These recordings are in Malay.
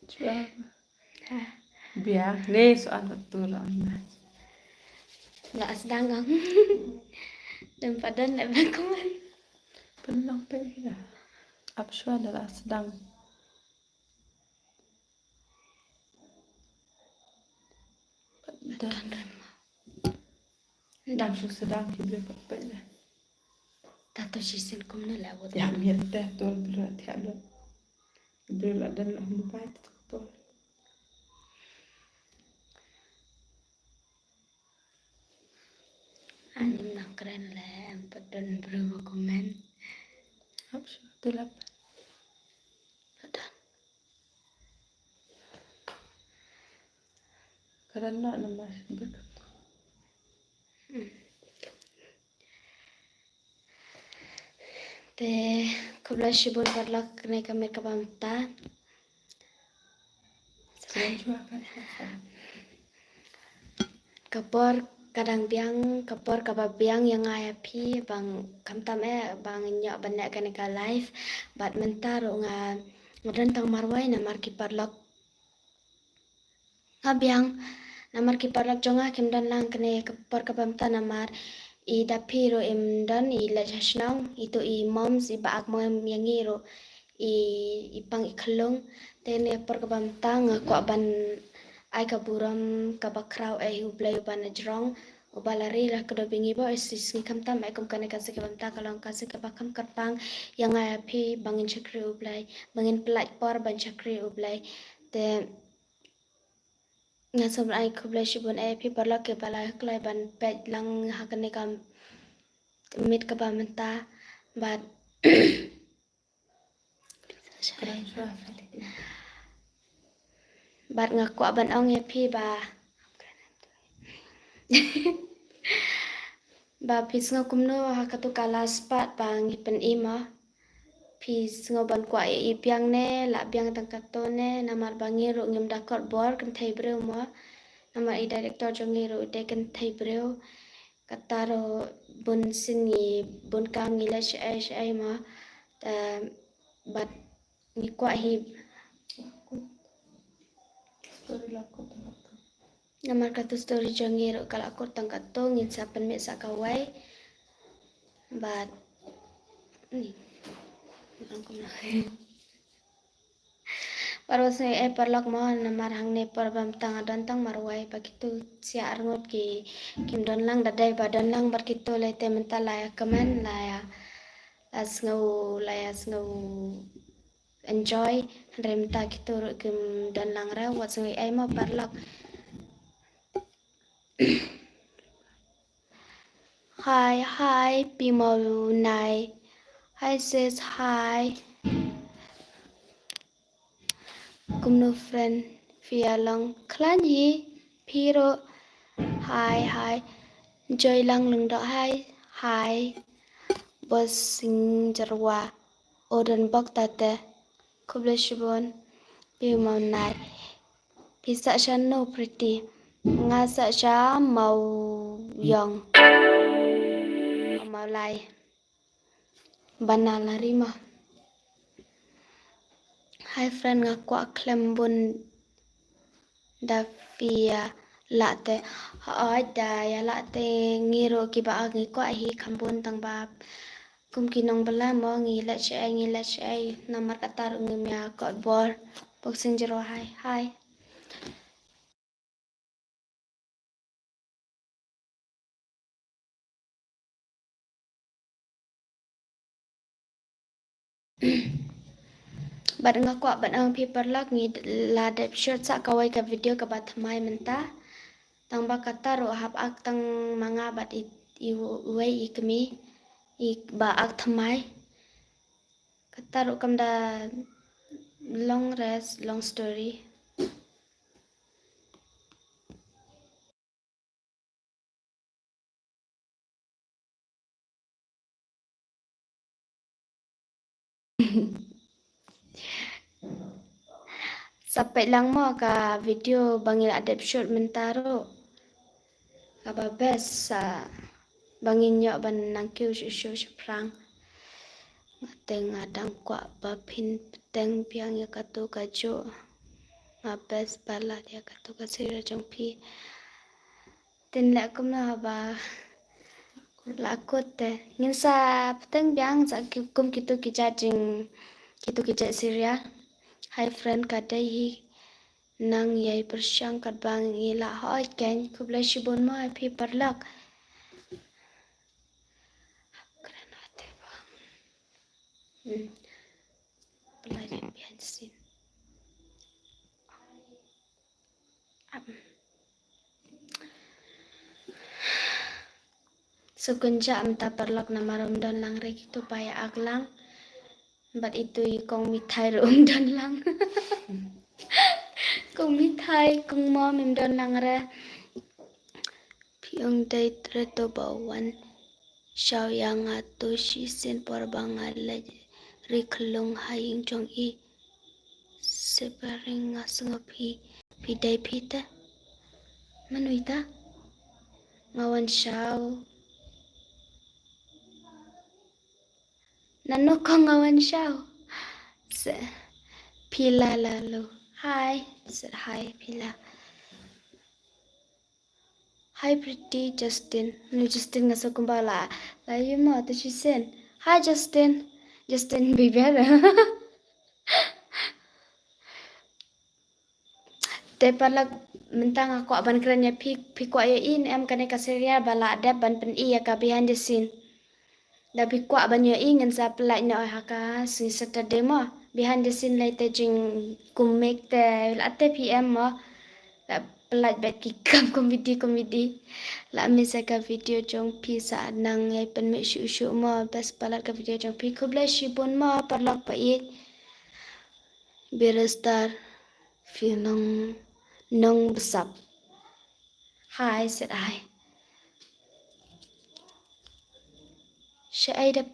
Chua. Ha. Biar ni soal betul lah. Nggak sedang ang. Dan padan nak berkuman. Pelang ya. Abshua adalah sedang. Dan sedang kita berpela. Tato sisin kum na lawat. Ya mirte tol berat ya lo. Berat dan lah mubait tol. Anim nak keren lah. Padan berkuman. Abshua telap. Padan. Karena nama berkat. Te kubla shibun parlak ne kamir kabamta. Chua kan. Kapor kadang biang kapor kababiang yang ayah pi bang kamtam bang nyok banyak kan live bat mentar nga rentang marwai namar kiparlok ngabiang namar kiparlok jonga kim dan lang kene kapor kabamta namar I dapiro im dan I lajasnang itu I moms I baak mo yang iro I pang iklong tene por kabamta nga kwa ban ay kaburam kabakraw ay ublay uban na jrong ubalari lah kedobingi bo isis ni kamtam ay kum kana kasi kabamta kalong kasi kabakam karpang yang ay api bangin chakri ublay bangin pelat por ban chakri ublay te nga sobrang ay kublay shibun ay api parlok ke balay klay ban pet lang hakane kam mit kabamta but Keren chua. bat nga kwa ban ong ya pi ba ba pis nga kumno hakatu kalas pat bang ipen ima pis nga ban kwa ipiang ne la biang tangkato ne namar bangiru ngim dakot bor kan thai breu mo namar I director jongiru de kan thai breu kataro bun singi bun kam ngila ai ma bat ni kwa hi Story laku tempat. namar katu story jongiru kala akor tangkato ngin sapan me sakawai but ni orang kumna parwas ne parlok mo namar hang ne parbam tang adantang marwai pakitu sia arngot ki kim don lang dadai badan lang barkitu le te mental laya kaman laya laya ngau enjoy remta kitu kim don lang ra wat sungai ai mo parlok hi Pimo Nai hi sis hi kumno friend via long klanyi piro hi joy lang lung do hi bos sing jarwa odan bok tate kuble shibon Pimo Nai pisa shan no pretty nga sa sha mau yong mau lai banana rima hi friend nga kwa klembun Davia latte da ya latte ngiro ki ba ngi kwa hi kambun tang bab kum kinong bala mo ngi la che namar katar ngi mya ko bor boxing jero hi bat nga kwa bat ang paper lak ngi la dep shirt sa kawai ka video ka bat mai menta tang ba kata ro hap ak tang manga bat I wei ikmi I ba ak thamai kata ro kam da long story sampai lang mo ka video bangil adep short mentaro kaba best sa bangin nyo ban nang kyu shu prang teng adang kwa ba pin teng piang ya katu kajo ngabes bala dia katu kasira jong pi tin la kum na ba lakot te ngin sa peteng biang sa kum kitu kijajing kitu kijat Syria. Hi friend kadai hi nang yai persyang kat bang ila hoi ken kublai shibun ma pi parlak keren hati bang belajar biasin sukunja amta parlak nama romdan lang rek itu paya aglang bat itu kong mithai romdan lang kong mithai kong mom imdan lang re piong dai treto bawan Xiao yang atau si sen porbangan lagi riklung haying jong i sebaring ngaseng pi dai pita manuita ngawan Xiao nano kong ngawan Xiao se pila lalu hi said hi pila hi pretty Justin nu Justin ngaso kumbala la yuma to si sen hi Justin bibera te palak mentang aku aban kerennya pi kwa ya in em kane kaseria bala ada ban pen iya ka behind the scene da pi kwa ban ya ingin sa pelak na haka si Saturday mo behind the scene lai te jing kum make te la te PM mo la pelak bet ki kam komedi la misa ka video jong pi sa nang ai pen me shu mo bas palak ka video jong pi kublai shibun mo palak pa i berestar film nong besap hi said I Syai da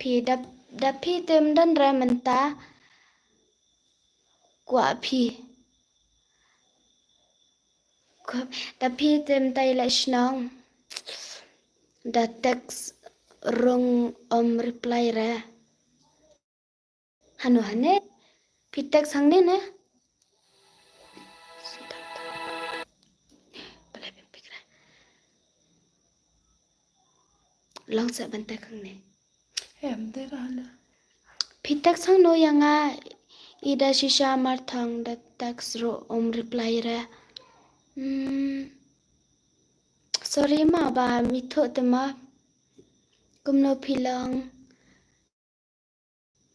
pi tem dan ra menta kwa pi da pi tem tai la snong da text rong reply ra hanu hane pi text hang ne na long sa banta khang ne Em thế ra là pi text hang no yanga ida shisha mar thang da text ro reply ra sorry ma ba mi tho te ma kumno philang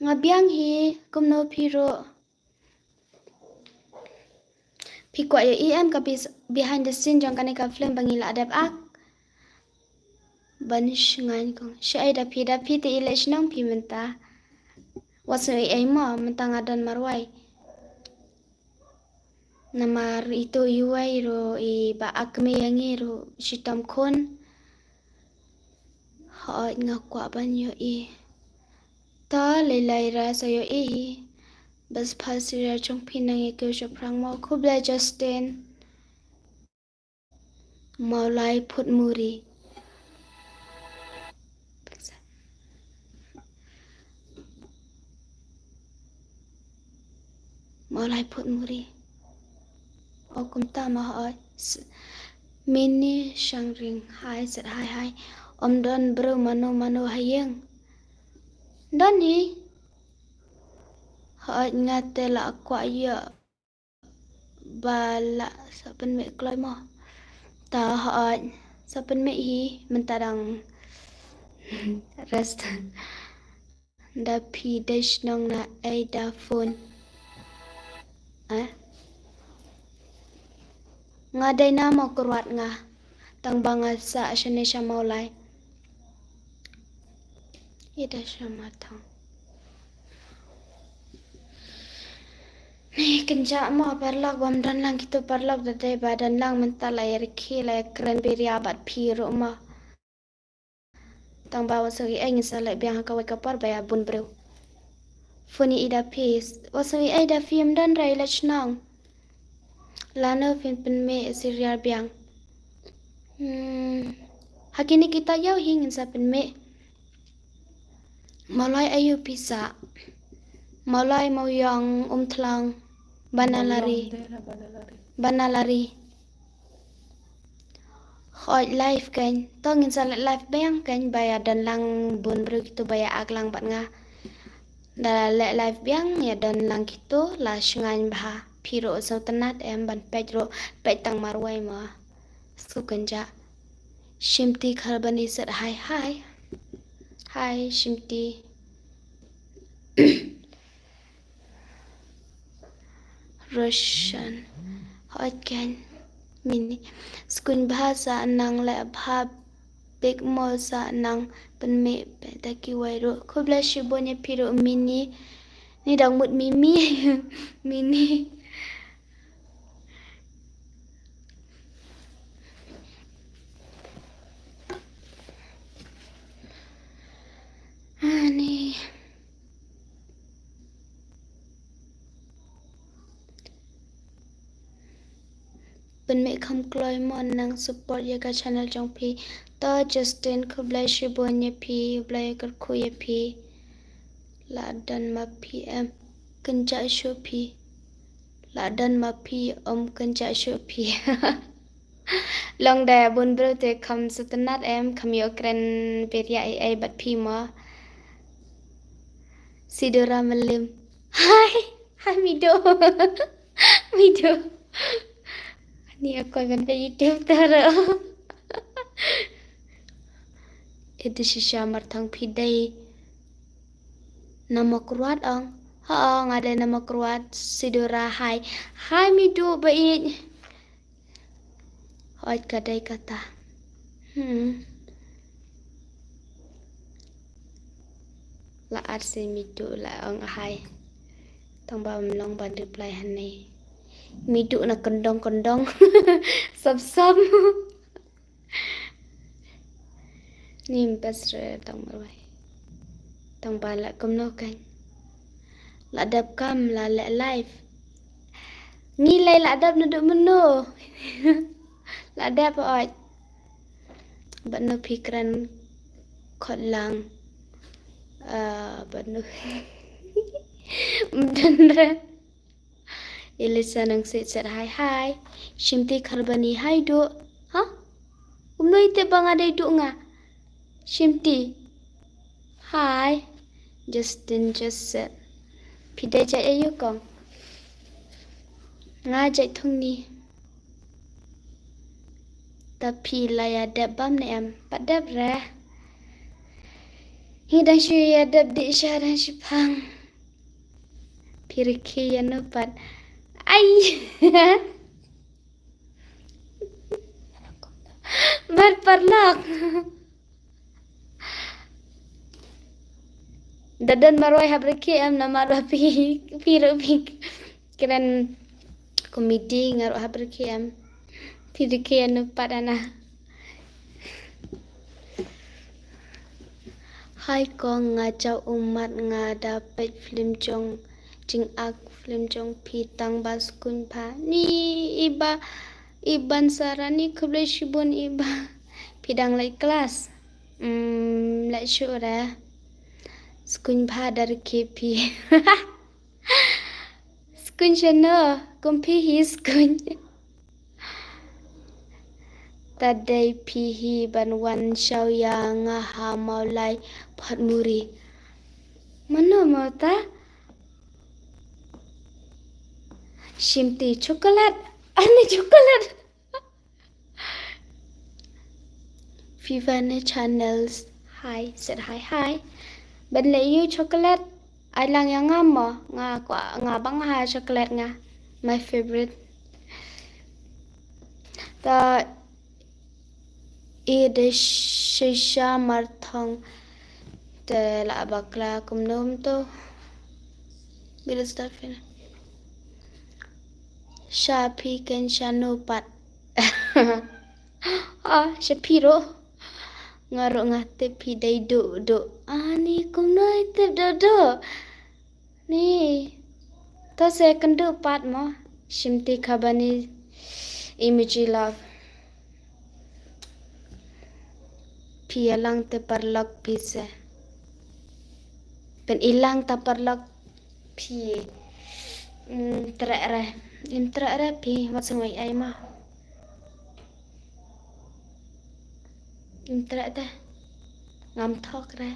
ngabiang hi kumno phiro pi kwa ya em ka behind the scene jong kane ka film bangila adap ak banish ngan ko syai da pi te election nang pi menta wasu ai ma menta ngadan marwai namar itu yuai ro I ba akme yangi ro shitam khon ha ngakwa banyo I ta lelai ra sayo I bas phasira chong pinang e kyo prang mo khubla Justin maulai phut muri maulai phut muri o kumta ma ha mini shangring hai sat hai don bro mano hayeng dan hi ha ngate la kwa ya bala sapen me kloi mo ta ha sapen me hi mentarang rest da pi dash nong na ai da phone nga day na mo kurwat nga tang banga sa shane sha maulai ida sha matang ni kenja mo parlak bam dan lang kitu parlak da day badan lang mentala yer khila cranberry abat phiro ma tang bawa sagi engin sala biang ka ka par baya bun bro funi ida pis wasui ida film dan rai lachnang lana fin pen me serial biang hakini kita yau hingin sa pen me malai ayu pisa malai mau yang thlang Banalari. Banalari. Banalari. Khoi live kan. Tongin sa live bayang kan baya dan lang bun bru gitu baya aglang bat nga. Da live bayang ya dan lang gitu la shungan bah. Piro so tenat em ban pedro petang marwai ma. Sukenja. Shimti khalbani said hi hi. Hi Shimti. Russian. Hoi kan. Mini. Skun bahasa nang le bha big mo sa nang penme petaki wairo. Ko bless you bonya piro mini. Ni dang mut mimi. Mini. Ni. Penme kham kloy mon nang support yaga channel jong pi. To Justin ko bless you bonya pi. Blay kar kuya pi. La dan ma PM. Kenja shu pi. La dan ma pi kenja shu pi. Long da bun bro te kham sutanat em kham yo kren beria ai bat pi ma. Sidora Melim. Hai Mido. Mido. Ni aku akan ke YouTube tara. Itu shisha martang pidai. Nama kuat ang. Ada nama kuat Sidora hai. Hai Mido baik. Hoi kadai kata. La arsi Mido la ang hai. Tang ba long ban reply hanai. Midu na kendong-kendong. Sab-sab. Ni bas re tang marwai. Tang ba la kumno kan. La dap kam la live. Ngilai la dap na duk meno. La dap oi. Bat no pikran khot lang. Bat no. Mdandra. Elisa nang sit hi hi. Shimti kharbani hai do. Ha? Umnoi te bang ada do nga. Shimti. Hi. Justin just said. Pidai jai ayo kong. Nga jai thong ni. Tapi laya dab bam ne am. Pat dab ra. Hidang shu ya dab di isyaran shipang. Piriki ya nupat. Ay. Berparlak. Dadan marwai habriki am na marwai piro pik. Keren komedi ngaruh habriki am. Piriki ya nupat ana. Hai kong ngajau umat dapat film jong jing ak film jong pitang baskun pa ni iban sarani kublai shibun iba pidang lai kelas lai syura skun pa dari kepi skun chana kumpi hi skun tadai pihi banwan shaw yang ha maulai phat muri mana mata Shimti coklat. Ani coklat. Vivana channels. Hi, said hi hi. Ben le you coklat. Ai lang yang ngama nga bang ha coklat nga. My favorite. Ta ide shisha marthong te la bakla kumnom to. Bila start fin. Shapi ken shanupat. Shapiro. Ngaruh ngate pidai do. Ni kumnoi tip do. Ni. To se kendu pat mo. Shimti khabani image love. Pialang te parlak pise. Pen ilang ta parlak pi. Tra re pi wat sungoi ai ma. Tra te ngam thok re.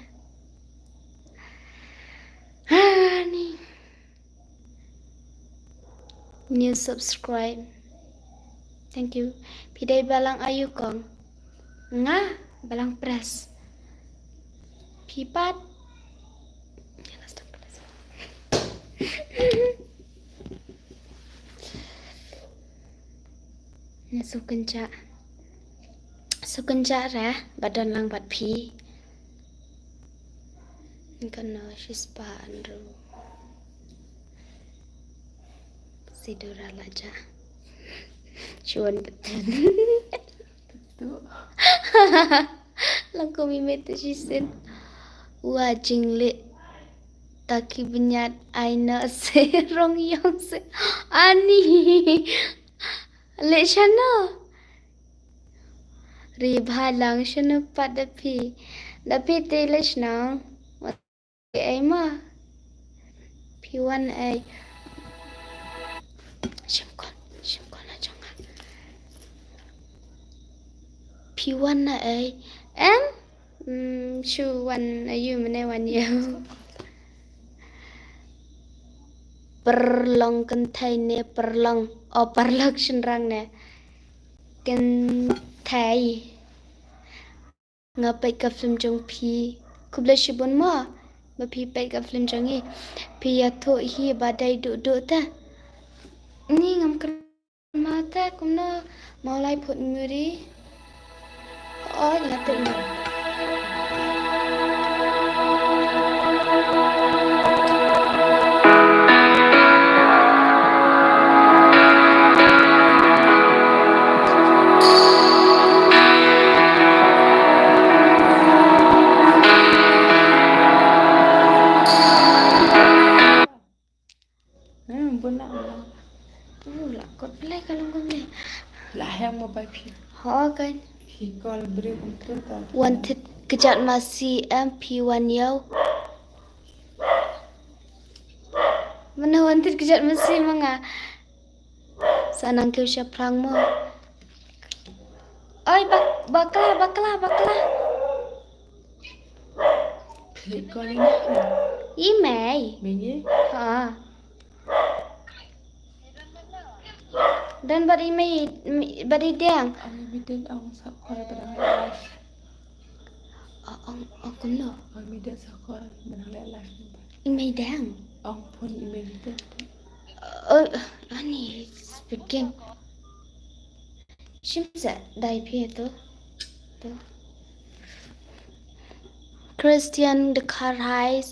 Ni new subscribe. Thank you. Pidai balang ayu kong. Nga balang press. Pipat. Ni sukenja re badan lang bat pi. Kana shispa andru. Sidura laja. Cuan betul. Tuh. Lang ko mimit shisin. Wa jingli taki benyat aina se rong yang se ani le shana ri bhalang shana padapi te le shna ai ma piwan ai shimkon na jonga piwan na ai em shu wan ayu mane wan yo perlong kentai ne perlong parlok shenrang ne kentai ngapai ka film jong pi kubla shibon ma ba pi pai ka film jongi pi ya tho hi badai du ta ni ngam kan mata kumna maulai phut muri ngatin na Buna lakot play kalong kumne lah yang mau papi kan hikol beri untuk wanted kejat masih MP1 yau mana wanted kejat masih manga sanang kau siap perang mo oi bakla hikol ini imei menye dan bari dang ang midden ang sakwa barang life ang kuno ang midden sakwa barang life imei dang ang pun midden ani speaking shimsa dai phe to Christian the car hi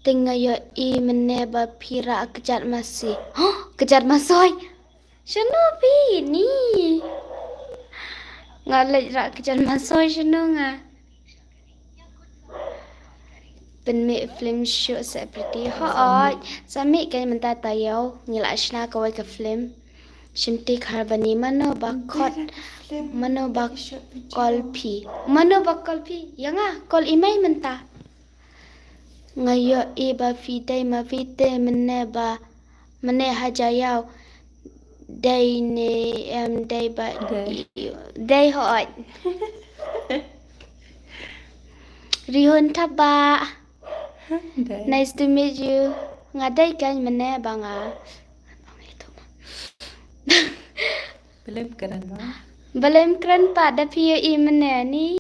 tingayo mene ba pira kejat masih kejat masoi shano pi ni ngalai ra kejat masoi shano nga penme film show seperti sami kai menta tayo ngila shna kawai ka film shimti kharbani mano bakol pi yanga kol imai menta ngayo ba fidai ma vite mene hajayau day ne day ba day hot rihun taba nice to meet you ngadai kan mene banga belum keren pada pio mene ni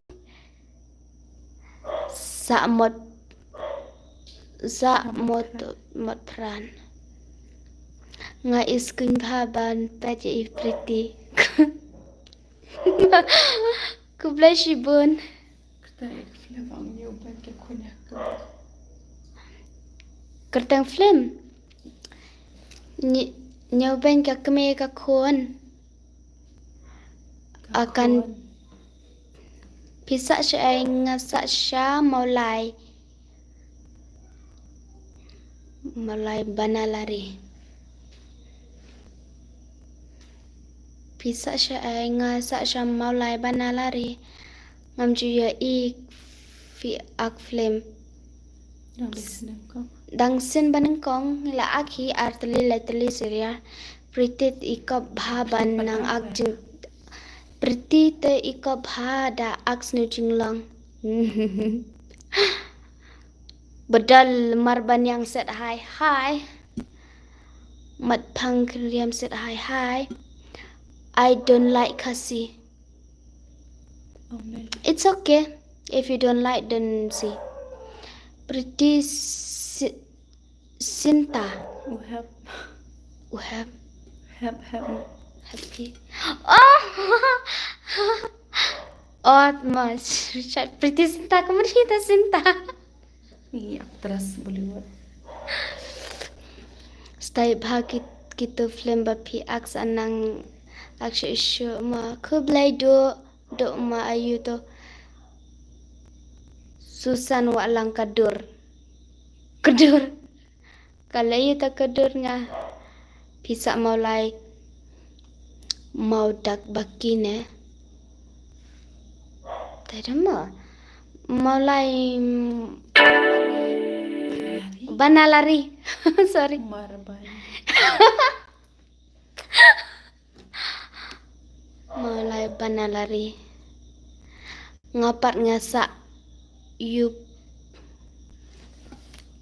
mot pran nga iskun bhaban paje ipriti kubla shibun kertang film nyobain ka keme ka kon akan pisa siya ngasa siya malay banalari pisa siya ngasa siya malay banalari ngam juya fi ak film dangsin banengkong la akhi artli letli siria pritit ikop bhaban nang agjing pritite ikop hada aksnu jinglang bedal marban yang set hai mat phang kriam set hai I don't like kasi. It's okay if you don't like, don't see. Pretty Sinta. Uhab. Happy. Oh, oh, mas. Pretty Sinta, kamu kita Sinta. Iya, terus Bollywood. Stay bhag kita film bapi aks anang aksha isyo ma kublai do ma ayu to Susan walang kadur kalau ayu ta kadur nga pisa maulai mau dak bakine tadama maulai banalari sorry maulai banalari ngapat ngasa you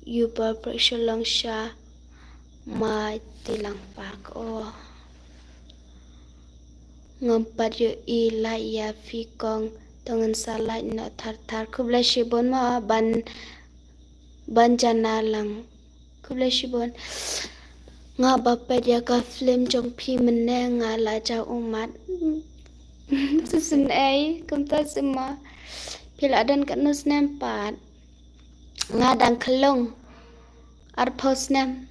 berpersyulang sya ma tilang pak oh ngampat yo ilai ya fikong tangan salai na tar kublai shibon ma ban janalang kublai shibon nga bapa dia ka film jong pi meneng nga la ja umat susun ai kumta semua pila dan kanus nempat ngadang kelong arpos nem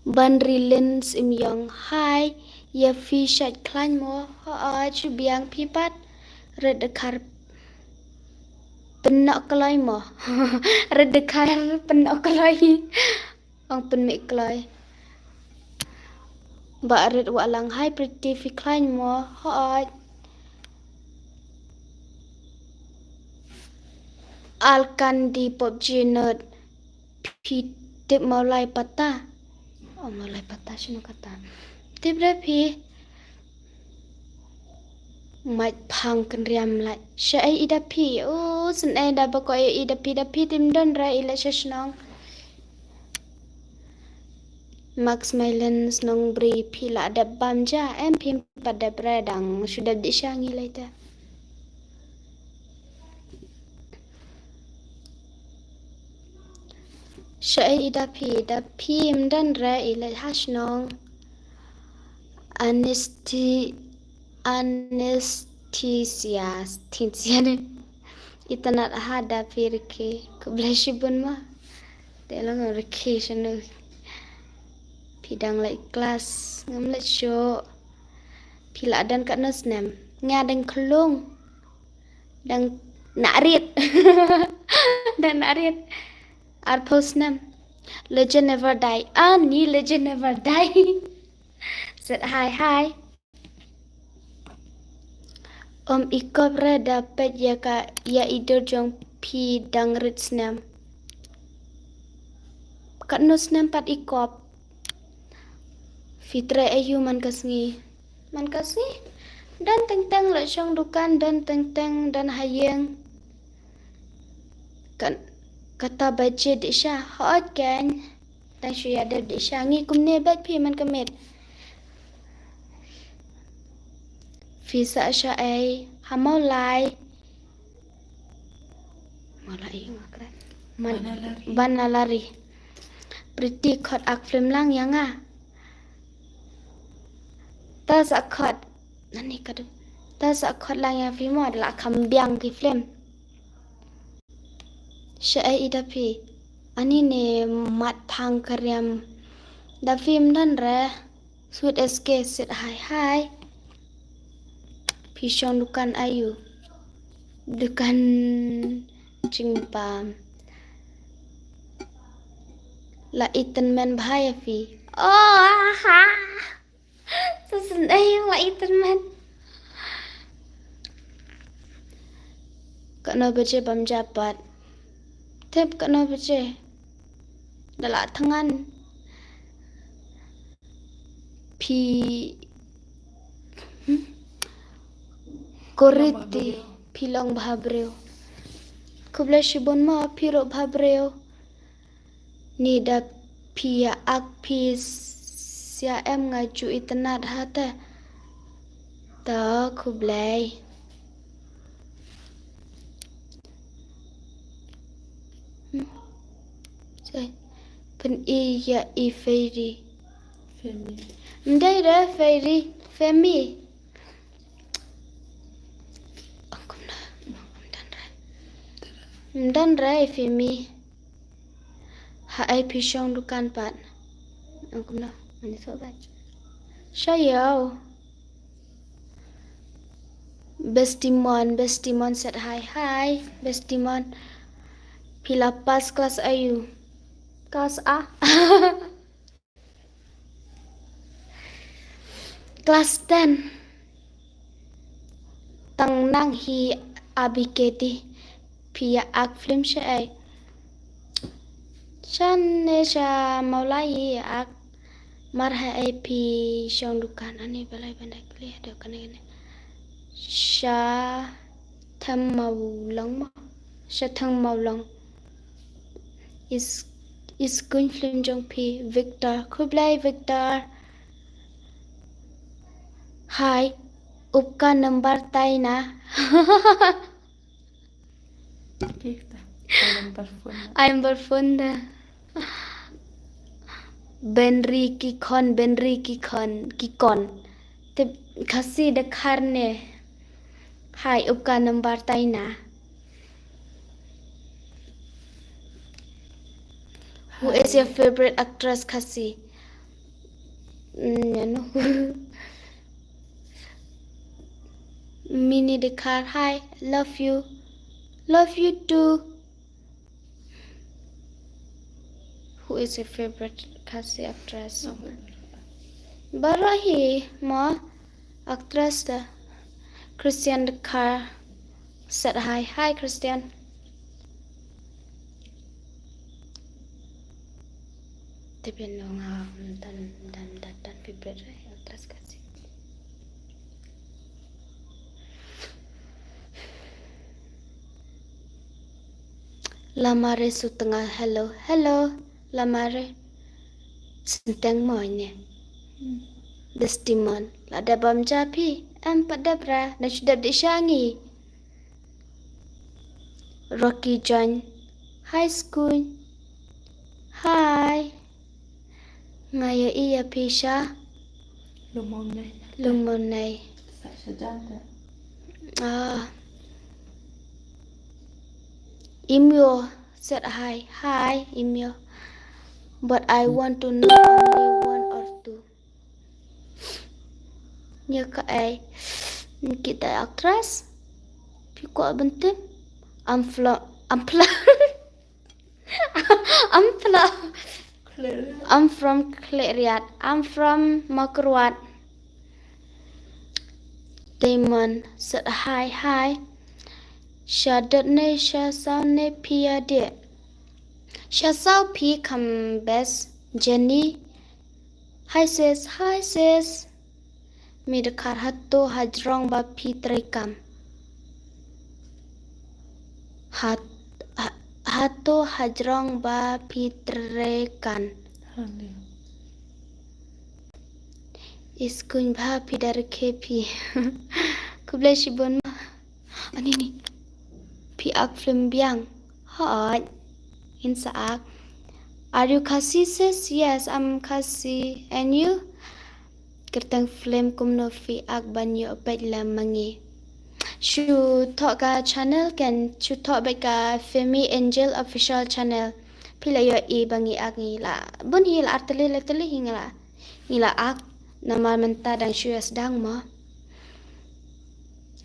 ban rilens im yong hai ya fi shat klan mo ha chu biang pipat red dekar penak kelai mo red dekar penak kelai ang penmik kelai ba red walang hai pretty fi klan mo ha alkan di PUBG nerd tip maulai pata oh maulai pata sino kata tip rapi mat phang kan riam lai syai idapi oh sen da bako idapi tim don ra ila shnong Max Mylens nong beri pila ada bamja pim pada bredang sudah disangi later syai idapi dan ra ila hasnong anesthesia itanat hada firke keblashibun mah telang vacation pidang lai kelas ngamlet show pila dan kat nasnem ngadeng kelung dan narit dan narit arposnam legend never die ni legend never die said hi ikop ra dapat ya idol jong pi dang ritsnam kat nosnam pat ikop Fitra ayu man kasngi dan teng la syong dukan dan teng dan hayeng kan kata baca disha hot kan dan syya ada disha ngi kumne bat pi man kamet Fisa sya ai hamau lai malai ngakran banalari pretty khot ak film lang yang ta sakhot nani kadu ta sakhot lang yang film adalah kambiang ki film syai idapi ani ne mat phang karyam da film dan re sud sk sit hai pisong dukan ayu dukan jingpam la itan men bahaya fi susun ayu la itan men kana baca bam japat Tep kano bace. Dala tangan. Pi koriti pilong bhabreo. Kubla shibon ma piro bhabreo. Nida pia ak pis sia em ngaju itanat hata. Ta kublai. Pen iya I fairy. Femi. Ndai ra fairy. Femi. Mdan ra femi. Ha ai pisong dukan pat. Angkum na. Ani sobat. Shayo. Bestimon said hi. Bestimon. Pila pas kelas ayu. Kelas A. Kelas 10. Tang nang hi abiketi. Pia ak film syai. Shan ne sha maulai ak marha ai pi syong dukan ani balai bandai beli ada kan. Sha tham màu long is kun film jong pi Victor Kublai Victor. Hi upka number tai na. Kita. Alam berfunda. Benri kikon. Te kasi dekar ne. Hai upka number tai na. Who is your favorite actress kasi? Mini dekar. Hi, love you. Love you too. Who is your favorite kasi actress? Barahi ma actress da. Christian Dekar said hi. Hi Christian. Tapi nong dan favorite actress kasi. Lamare su tengah hello Lamare senteng moine Destimon lada bam japi padabra na sudah disangi Rocky John high school hi ngaya iya pisha lumonai Imyo said hi Imyo, but I want to know only one or two. Nya ka ay kita actress piko bentim I'm from Kleriat. I'm from Makurwat. Damon said hi. Shadat ne shasau ne pia de. Shasau pi come best. Jenny. Hi sis. Midakar hatto hajrong ba pi trekam. Hatto hajrong ba pi trekan. Iskun ba pi dar kepi. Kublai shibon ma. Ani ni. Pi ak film biang. Hot. Insa ak. Are you kasi sis? Yes, I'm kasi. And you? Kertang film kumno fi ak banyo pet la mangi. Shu talk ka channel kan shu talk ka Femi Angel official channel. Pila yo bangi ak ngila. Bun hila arteli hingala. Ngila ak nama menta dan shu dang mo.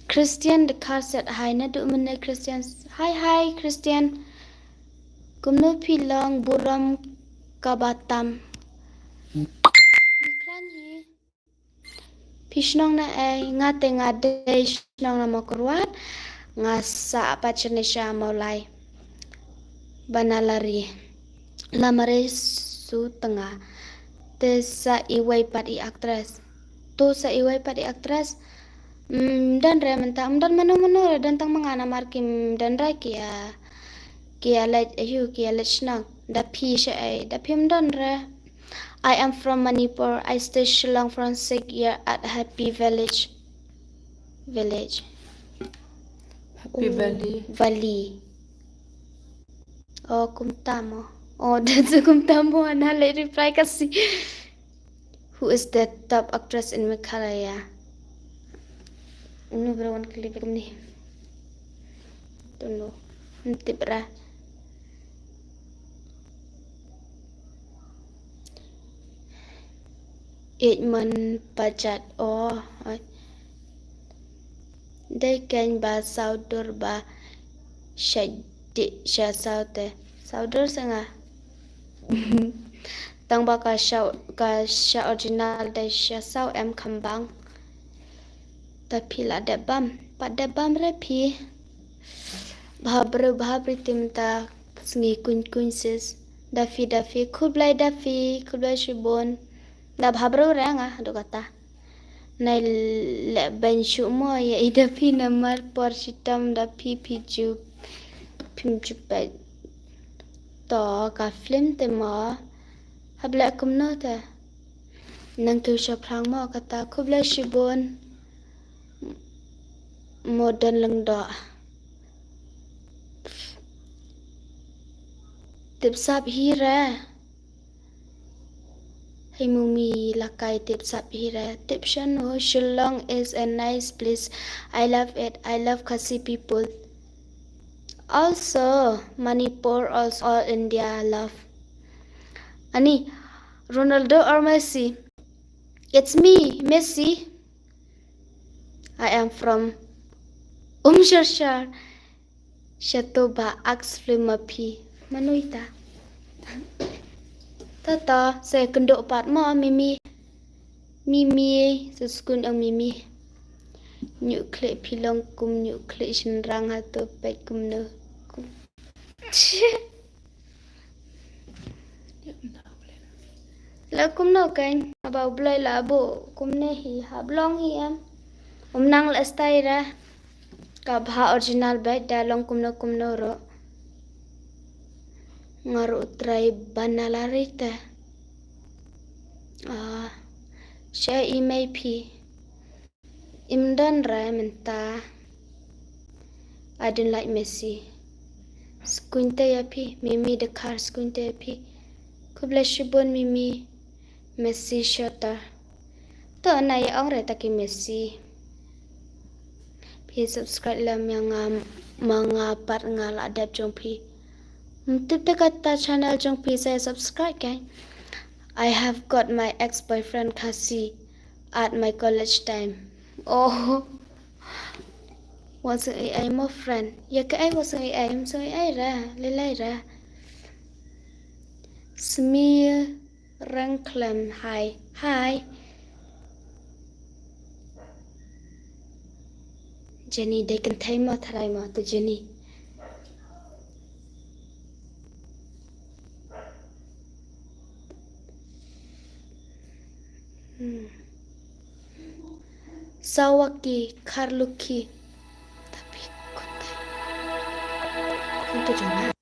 Christian Dekar said hi na du mene Christian. Hi Christian. Kumno pilang buram kabatam. Iklan hi. Pishnong na ay ngade shnong na makurwat ngasa apa jenisya maulai. banalari lamare su tengah te sa iway pat I actress tu sa iway pat I actress dan re mentang dan mano dan tang mangana markim dan ra kia let snang da pi she ai da pim dan re I am from Manipur. I stay Shillong from 6 year at Happy Village. Happy Valley. Oh, kumtamo. Oh, that's a kumtamo. And I reply kasi. Who is the top actress in Meghalaya? Ano bro, one click ni. Don't know. Nanti bra. Edmund Pajat. Oh, they can ba saudur ba sya saute. Saudur sanga. Tang ba ka sya original de sya sau em kambang. Tapi la de bam. Pat de bam re pi. Bahabri timta sengi kun sis. Dafi kublai shibon. Da bahabro ranga do kata. Nai le ben shumo ya idafi namar por sitam dafi piju pimjupe to ka film te ma habla kumno ta nang tu shaprang mo kata kublai shibon modern lang do tipsap hira Hey mumi lakai tipsap hira tipshan ho Shillong is a nice place. I love it. I love Khasi people. Also Manipur, also all India love. Ani Ronaldo or Messi? It's me, Messi. I am from Sharshar. Shatoba Ax Flimapi. Manuita. Tata, saya kenduk pat mo Mimi suskun ang Mimi. Nyuk klik pilong kum nyuk klik shenrang hatu pek kum no. La kum no kan abau blai la bo kum ne hi hablong hi am. Nang la stai ra ka bha original bet da long kum no ro. Ngaru try banalarita. Share email pi. Imdan ra menta. I don't like Messi. Skunta ya pi. Mimi the car skunta ya pi. Kubla shibon Mimi. Messi shota. To na ya ong re taki Messi. Pi subscribe lam yang mga part ngal adab jong pi. Tip kata channel jong pi saya subscribe kan. I have got my ex-boyfriend Khasi at my college time. Oh, wasn't I my friend? Ya ke I wasn't I ra, lelai ra. Smear Ranklem, hi. Jenny, they can thay mo tharai mo to Jenny. Sawaki Karluki tapi kontai jangan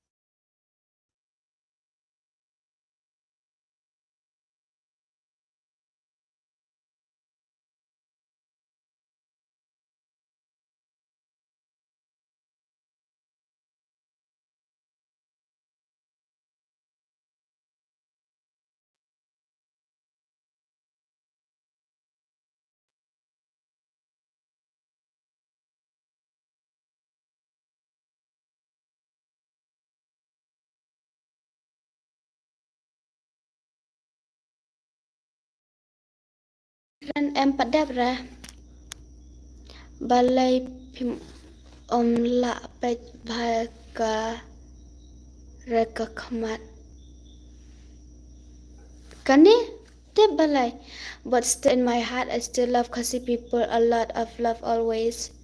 Ran em padap ra balai pim la pet bhaka reka khamat kani te balai but still in my heart I still love Khasi people a lot of love always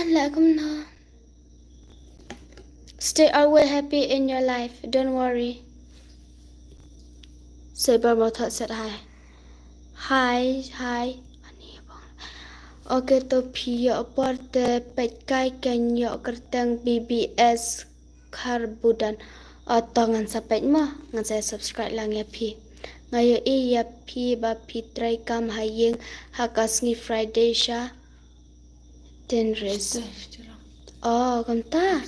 lại không nó. Stay always happy in your life. Don't worry. Say bờ một thật sạch hài. Hi. Ok tôi pio porte peckai kenyo kertang BBS karbudan. Atau ngan sampai mah ngan saya subscribe lang ya pi. Ngayo iya pi ba pi try kam hayeng hakasngi Friday sha. Ten res. Oh kam ta.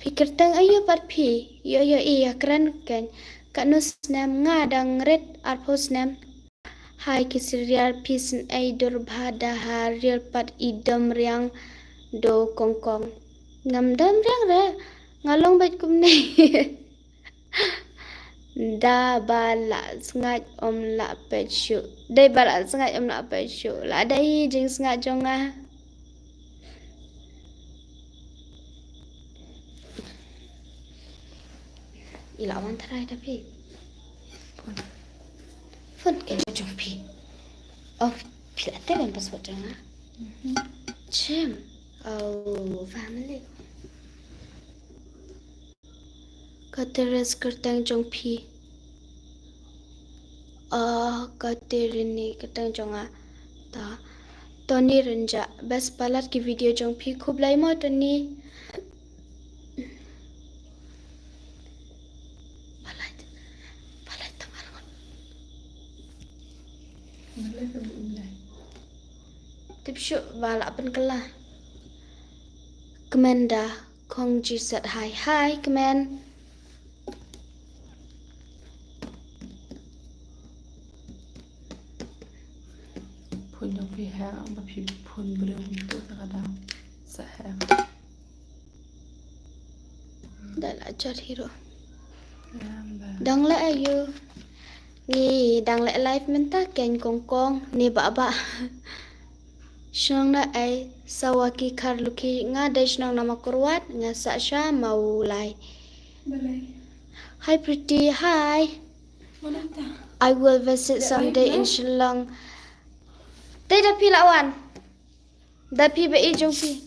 Pi kertang ayo pat pi. Yo iya keren kan. Kanus nam ngadang red arpos nam. Hai kisirial pisan ay durbhada haril pat idam riang do kongkong. Ngamdam riang re ngalong bait kum nei. Da bala sngat om la pechu. Dai bala sngat om la pechu. La dai jing sngat jonga. Ilawan tarai tapi. Phun cái trong phi. Phi lại tên password chẳng á. Chim. Family. Kateres kertang trong phi. Katerini kertang trong á. Ta. Tony Renja. Best balat ki video trong phi khub lai mo Tony. Tipsyu bala penkela. Kemenda kong jisat hai kemen. Phun trong phi hàng mà phi phun bơm tu ta kadang sahang. Dah lah chat hero. Dang le ayu. Ni dang le live menta ken kongkong ni ba. Shnong na ay sawaki karluki nga day shnong na makurwat nga sa siya maulay. Hi pretty, hi. I will visit someday in Shillong. Tay da pi lawan. Da pi ba ijong pi.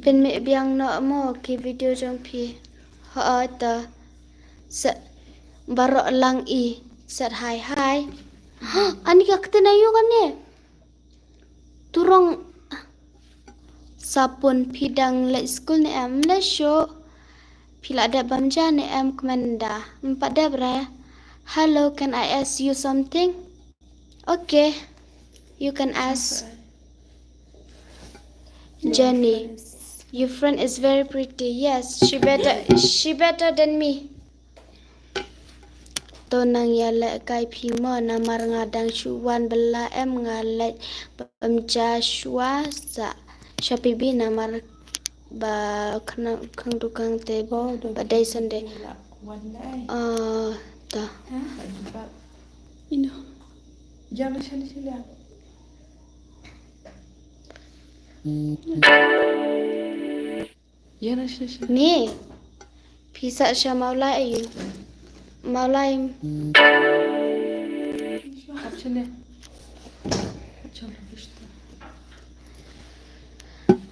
Pin mi biang no mo ki video jong pi. Haa ta. Sa baro lang i. Sat hai. Ani ka ketenayo kan ne? Turong sapun pidang le school ne am le show. Pila ada bamja ne am kemenda. Empat dah bra. Hello, can I ask you something? Okay. You can ask. Jenny, your friend is very pretty. Yes, she better than me. Tonang yala kai pimo na mar ngadang shuwan bela em ngalet pemja shua sa shapibi na mar ba kang dukang te ba day Sunday. Ta. Ino. Jangan sila. Yana sila. Ni. Pisa siya maulay ayu. Maulay.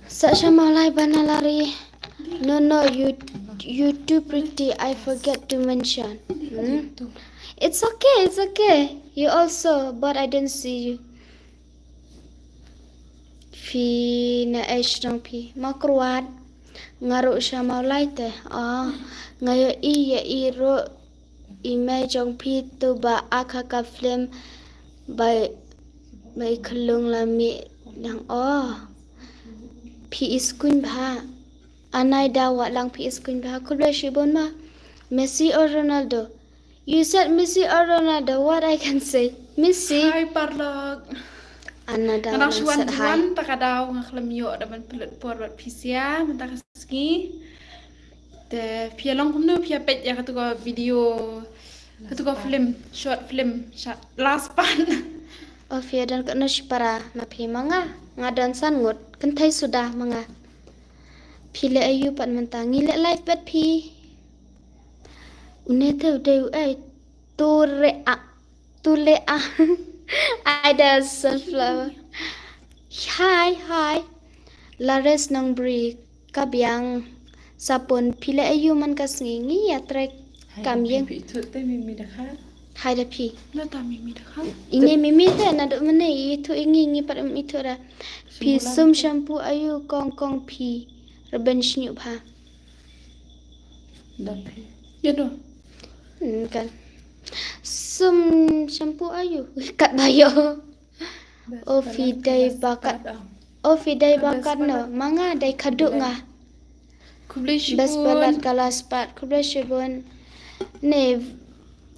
Sa siya maulay banalari. No, you too pretty. I forget to mention. It's okay. You also, but I didn't see you. Fi na aish dong pi makruat ngaru siya maulay te. Ngayo iya iro image jong pi tu ba akaka film by kelung lami yang pi iskun ba anai dawa lang pi iskun ba kulai shibon ma Messi or Ronaldo. You said Messi or Ronaldo. What I can say? Messi. Hai parlog. Ana daw Anak ng suan set high. suan takadaw nga klamyo daman pelet por bat pisia mentaski. Te pia long kumno pia pet ya katuko video katuko film short film last pan. Via dan kena para mapi manga ngadan sangut kentai sudah manga. Pile ayu pat mentangi le live bet pi. Unete udah tule a Ada sunflower. Hi. Lares nang bri kabyang sapon pila ayu man kasngi ya trek kamyeng. Itu teh mimi dah kan. Hai da pi. Lo ta mimi dah kan. Ini mimi teh na duk mana itu ingi par itu dah. Pi sum shampoo ayu kong pi. Reben shnyup ha. Dapi. Ya doh. Kan. Sum shampoo ayu. Kat bayo. Oh fidai bakat. Oh fidai bakat no. Manga dai kaduk ngah. Kublai Bes shibun. balat kalas pat. Kublai shibun. Ne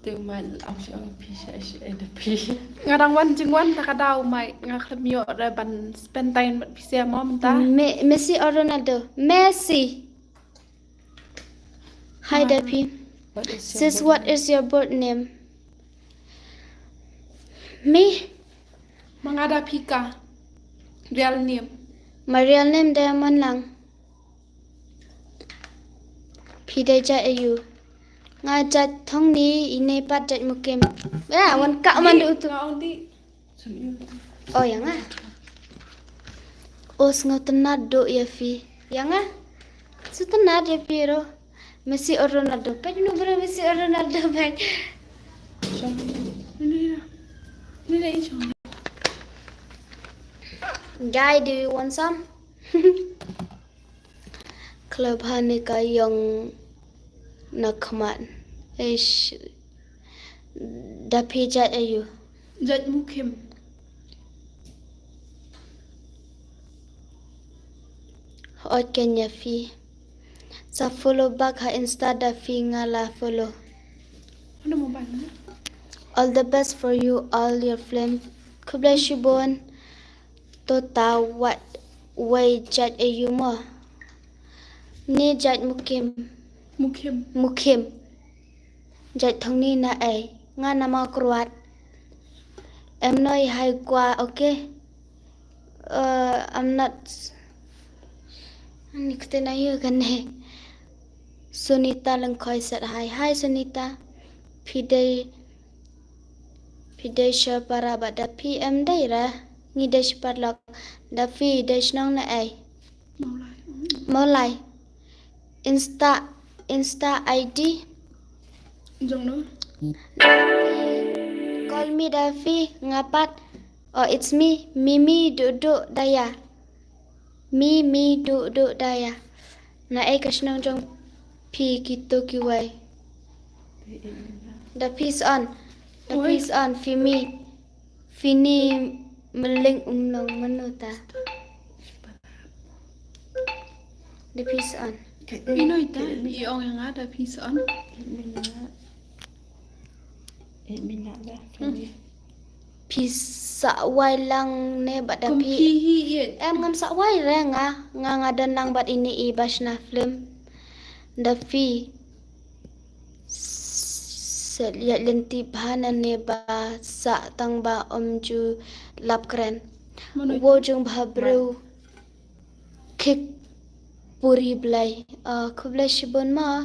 Tuman am si orang pisah si dapi. Ngarang wan jeng wan tak ada mai ngak mio ada ban spend time mat pisia mo menta. Messi or Ronaldo? Messi. Hi Dapi. What is your Sis, what is your birth name? Me? Mangada pika. Real name. My real name Diamond lang. Pideja ayu. Ngajat thong ni ine pat jat mukim. Ya, wan kak man du tu. Ngau di. Oh yang ah. Os ngau tenad do ya fi. Yang ah. Su tenad ya fi ro. Messi or Ronaldo. Pet nu bro Messi or Ronaldo pet. Ini dah isu. Guy, do you want some? Club Hanika yang nakman. Ish. Dapi jat ayu. Jat mukim. Ot Kenya fi. Sa follow back ha Insta dapi ngala follow. Mana mau bantu? All the best for you, all your flame. Kublai shibon. Tota what way jat ayu mo. Ni jat mukim. Mukim. Jat thong ni na ai. Nga nama kruat. Em nói hay quá, okay? I'm not. Ani kete na yu gane. Sunita lang koi sat hi. Hi Sunita. Pidai siya para ba da PM day ra. Ngi day siya parlok. Da fi day snong na ai. Mau lai. Mau lai. Insta ID. Jong no. Call me Dafi ngapat. Oh it's me. Mimi duduk daya. Mimi duduk daya. Na ai kasnong jong pi kito kiwai. The piece on. The piece on. Fimi. Fini meling umlong manuta. The piece on. Ino ita. Iong yang ada pisan. Minyak dah. Pisa wai lang ne bat Kum dapi. hi Em ngam sa wai re nga ngadan nang bat ini i basna film. Dapi lihat lenti bahanan ne ba sa tang ba omju lap keren. Wo jung ba bro kik puri blai. Kublai shibon ma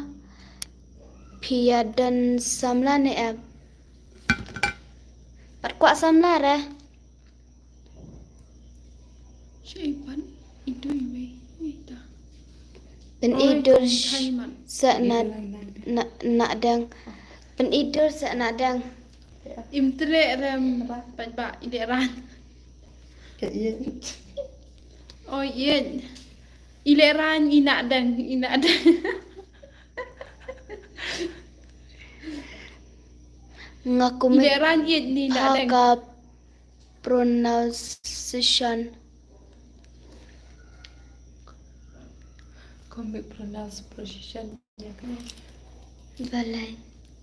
pia dan samla ne em. Pat kwa samla re. Syaipan itu iwe. Ita. Ben idur Thaiman. sa na dang. Ben idur sa na dang. Imtre rem ba ide ran. Kayak Oh yen. Ile ran ina dan. Ngaku Ile ran yen ni ina dan. haka pronunciation. komik pronounce precision ya kan. Balai.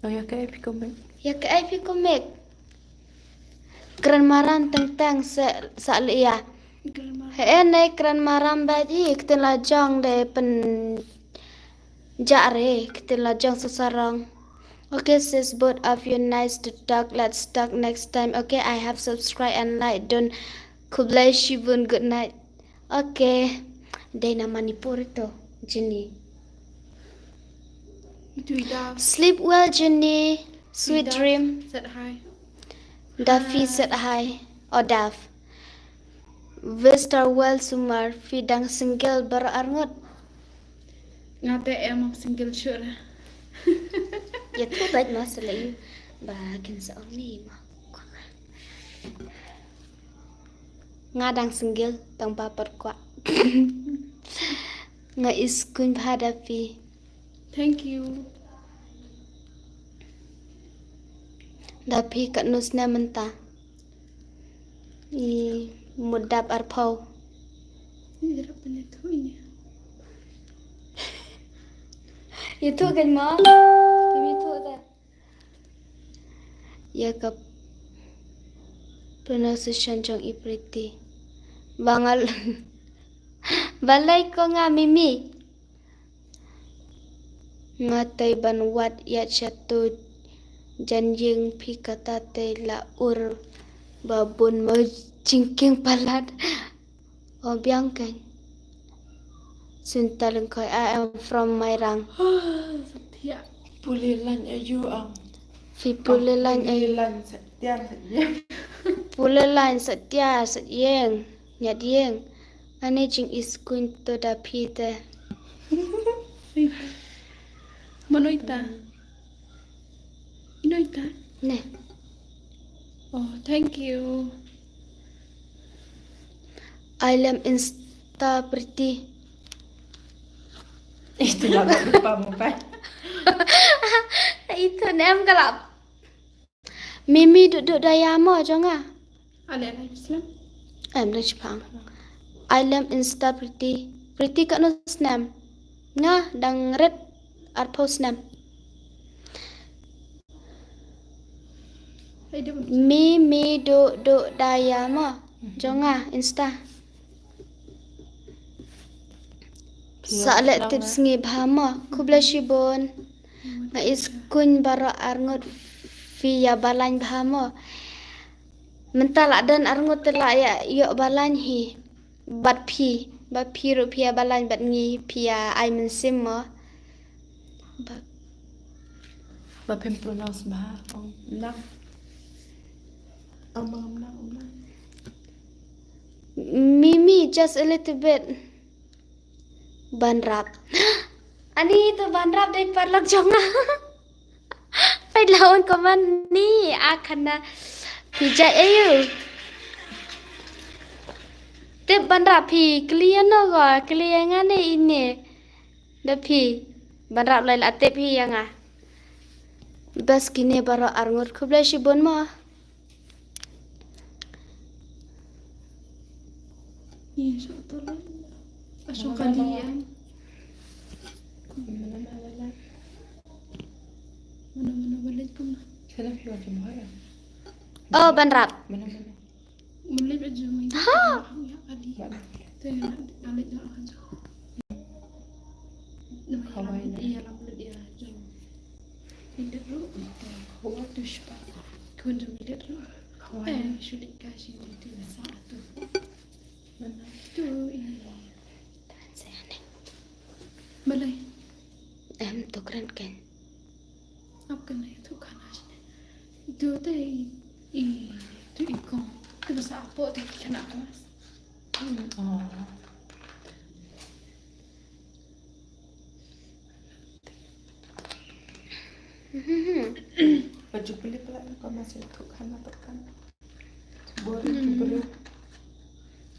Oh ya kayak komik. Ya ke ai pi komik. Keren maran tentang sa liya. He nai keren maran baji kita lajang de pen jare kita lajang sesarang. Okay sis, both of you nice to talk. Let's talk next time. Okay, I have subscribe and like. Don't Kublai Shibun. Good night. Okay. Dana Manipur itu Jenny. Itu ida. Sleep well Jenny. Sweet Ida. dream. Set hi. Dafi set hai Daf. Vester well sumar fidang single berarngot. Ngate em single sure. Ya tu baik masalah you. Bahagian seorang ni mah. Ngadang single tanpa perkuat. Nga iskun hadapi. Thank you. Dapi kat nusna mentah. I mudap arpau. Ini jarap tu ini. Itu kan mah. Kami tu dah. Ya ke pronunciation jong ipriti. Bangal. Balai ko nga mimi. Ngatay banwat ya chatu janjing pi kata te la ur babun mo jingking palat. O biangkan. Sintalang koy I am from Mairang. Setia. Pulilan ayu ang. Fi pulilan ay Pulilan setiap saja. pulilan satya satyeng nyadyeng. Ane jing iskun to da pite. Manoita. Inoita. Ne. Oh, thank you. I am insta pretty. Itu lah lupa mo pa. Itu nem kalap. Mimi duduk dayamo jonga. Ale Islam. Em na Jepang. I am insta pretty. Pretty kat no snam. Nga dang red art post snam. Hai dia. Mimi duduk dayamo jonga insta. Saalat tips ngi bahama kublashibon. Nga iskun bara arngot via balan bahama. Mentalak dan arngot telak ya yok balan hi. Bat pi rupiah balan bat ngi pia ai mensim mo. Bapem pronounce bah ang nang. Amang nang. Mimi just a little bit. Banrap. Ani itu banrap dari parlak jonga. Pai lawan koman ni akana pijat ayu. Tip banrap pi clear no go clear ngane ini. Da pi banrap lai la tip pi yang ah. Bas kini baro arngot kubla shibon ma. Iya, syukur. Asal kalian. Mana balik pun. Sana piwa cuma ya. Oh banrap. Mana. Balik aja main. Ha. Ya kali. Tengah balik dah aja. Kawain. Iya lah balik dia aja. Tidak dulu. Kau tu siapa? Kau jangan tidak dulu. Kawain. Sulit kasih itu satu. Mana. Tu ini. Balai. Em tu keren kan. Apa kena itu kan asnya. Itu teh itu ikon. Itu bahasa apa teh kena kelas. Oh. Baju beli pula kau masih untuk kana tekan. Boleh beli.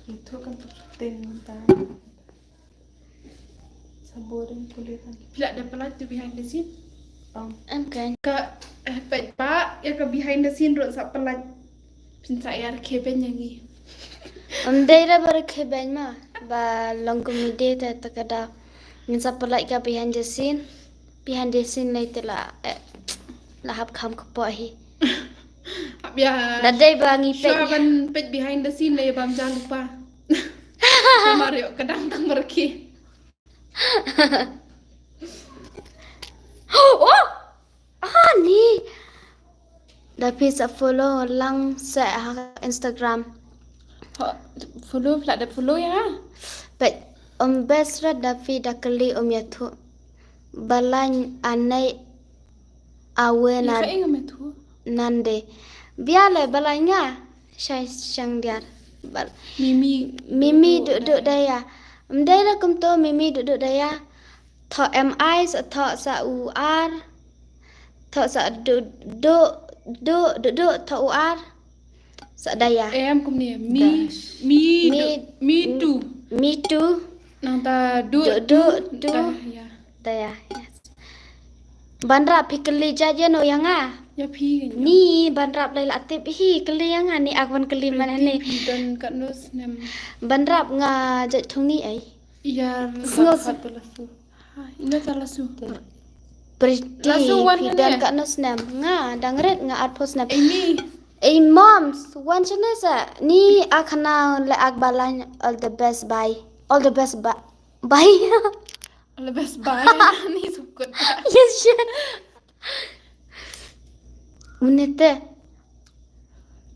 Itu kan penting tak. Saborin kulitan. Bila ada pelat tu behind the scene. Em kan. Ka pak ya ke behind the scene rot sak pelat. Pinsa ya keben yang ni. Daira berkeben mah. Ba long komedi ta takada. Minsa pelak ka behind the scene. Behind the scene lai tela lahap kam kepohi. Ya. Dadai bangi pet. Syaban pet behind the scene lah ya bam jangan lupa. Mario kadang tang merki. Oh! Ni. Tapi sa follow lang sa Instagram. Follow pula ada follow ya. But besra dapi dakali yatu. Balan anai Ya awena kayak ingat tu. nande. biarlah balainya saya sang dia bal Mimi duduk daya mdai kum to Mimi duduk daya tho mi sa u r tho sa duduk tho u r sa daya em kum ni Dash. mi tu me too nang ta du dah ya daya yes bandra pikeli jaja no yang ya phi kan ni bandrap lai latip hi keli yang ni akwan keli mana ni dan kat nos nem bandrap nga jat thung ni ai ya Snus. satu lasu ina ta lasu Pretty Langsung wan dan kan kat no snap nga dangret nga art post snap ini eh moms wan chane sa ni akhana le ak balan all the best bye bye lebih baik ni sukut yes shit unete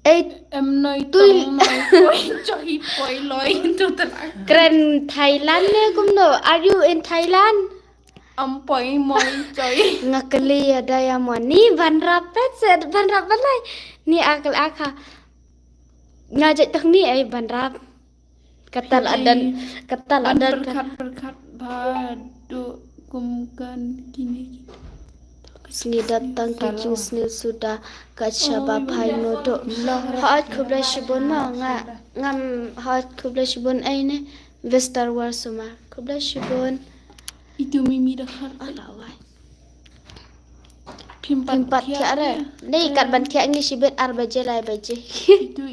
eh em nói Tôi- tông nói quay chơi quay lối tu ta keren Thailand ne kumno are you in Thailand am quay mồi chơi ngakeli ada yang mau ni bandrap set bandrap balai ni akal akha ngajak tak ni ai bandrap katal adan an berkat badu kumkan kini sini datang ke jus ni sudah kacaba pai no do hat kubla shibon ma ngam hat kubla shibon ai ne Star Wars ma kubla shibon itu mimi dah kan alawai pimpat kia re ni kat ban kia ni shibet 4 baje lai baje itu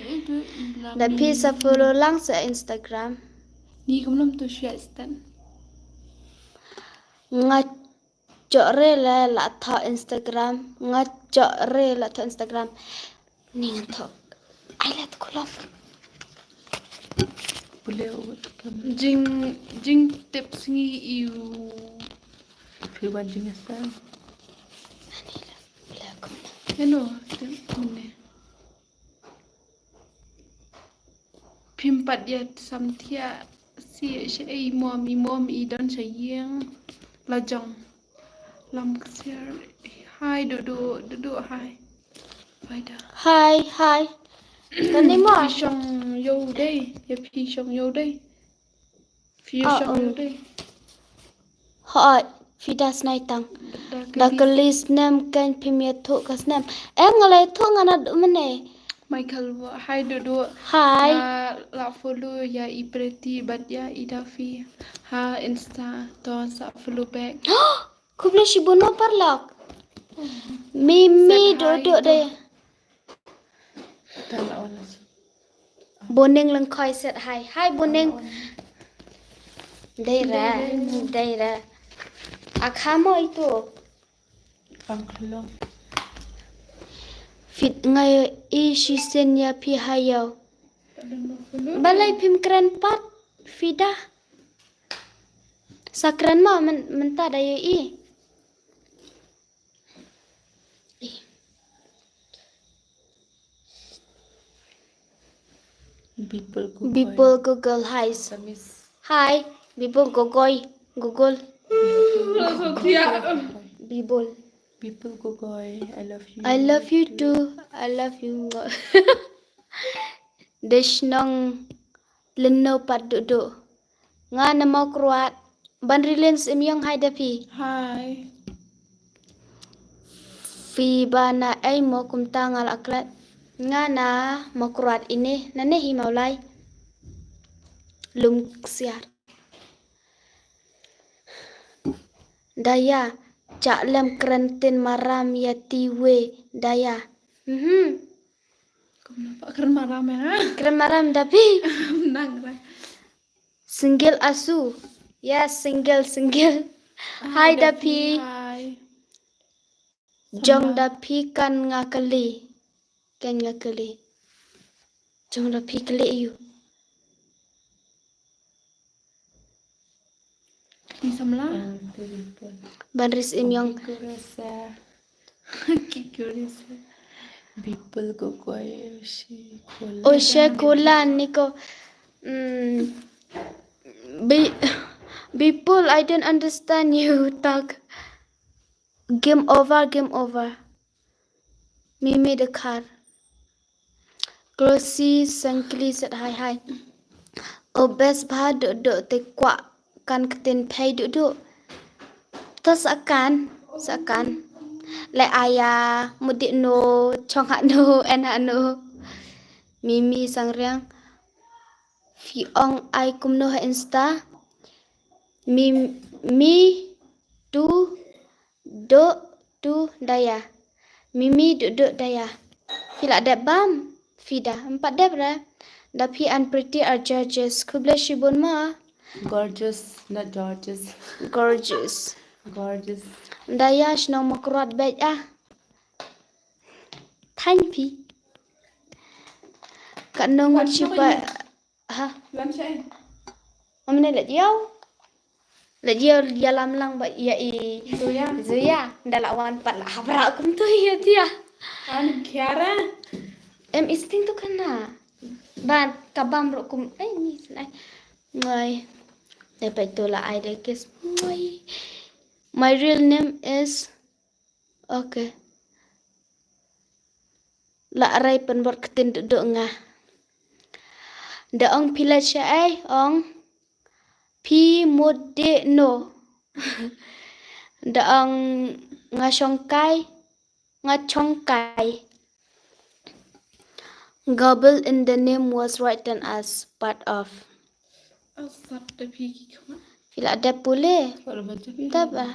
tapi sa follow lang sa Instagram ni kamu tu share stand ngajak re la tha Instagram ngajak re la tha Instagram ning tho ai la kulaf Boleh awak kamu. jing tips ni you Firwan jenis sang. ano mana pimpat dia samtia si ai mom i dan sayang lajang lam share hai do hai faida hai tani mo phi song yo đây ya phi song yo đây phi song yo đây ha fidas nai tang da kelis nam kan pimia tho kas nam ngalai tho ngana mene Michael hai do hai la follow ya ipreti bat ya idafi ha insta to sa follow back kubli shibono parlak Mimi Set hai duduk tu. de Tak nak orang. boneng lang khoi set hai boneng đây ra akhamo itu Pangkelong. fit ngai isi senya pi hayau balai pim keren pat fida sakran ma menta daya i people google hi Samis. hi people google people People Gogoy, I love you. I love you too. I love you. Deshnong leno pat duduk. Nga nama kuat. Ban rilens imyong hai dapi. hai Fi bana ay mo kumtangal aklat. Nga na mo kuat ini. Nane himaulay. Lum siar. Daya. Cak lem kerentin maram ya tiwe. Daya. kamu nampak keren marah mah Keren maram tapi. menang lah Single asu. Yes, single. Hai dapi. hai Jong dapi kan ngakali. Kan ngakali. Jong dapi kali you. bisa melah Banris imyong. kikuris People Gogoy, si Kola. Oh, kulan niko. People, I don't understand you talk. Game over. Mimi the car. Closey sangkli set hai. Obes bah duk te kwak kan ketin pay duk. Terus akan. Le ayah mudik no chong hak no enak no. Mimi sang riang. Fi ong ai kum no ha insta. Mi tu daya. Mimi duk daya. Fila dep bam. Fida 4 dep ra. Dapi and pretty are judges. Kuble shibun ma. Gorgeous, not Georges. Gorgeous. Gorgeous. Daya shnong makrot bet Thanh phi. Cận nông ngọt chip ha. Làm sao? Hôm nay là dia lam lang ba ya i Zuya dalawan pat lah habra kum tu ya dia. Anh Kiara. Em isting tu kana. Ban kabam ro kum ni senai. Ngai. Dapat tu lah I de kiss. Ngai. My real name is okay. La rai pen bot ketin duduk ngah. Da ong pila syai ong pi mode no. Da ong ngachongkai. Gobble in the name was written as part of. Asap tapi kau. Pila ada pule. Kalau baca Taba.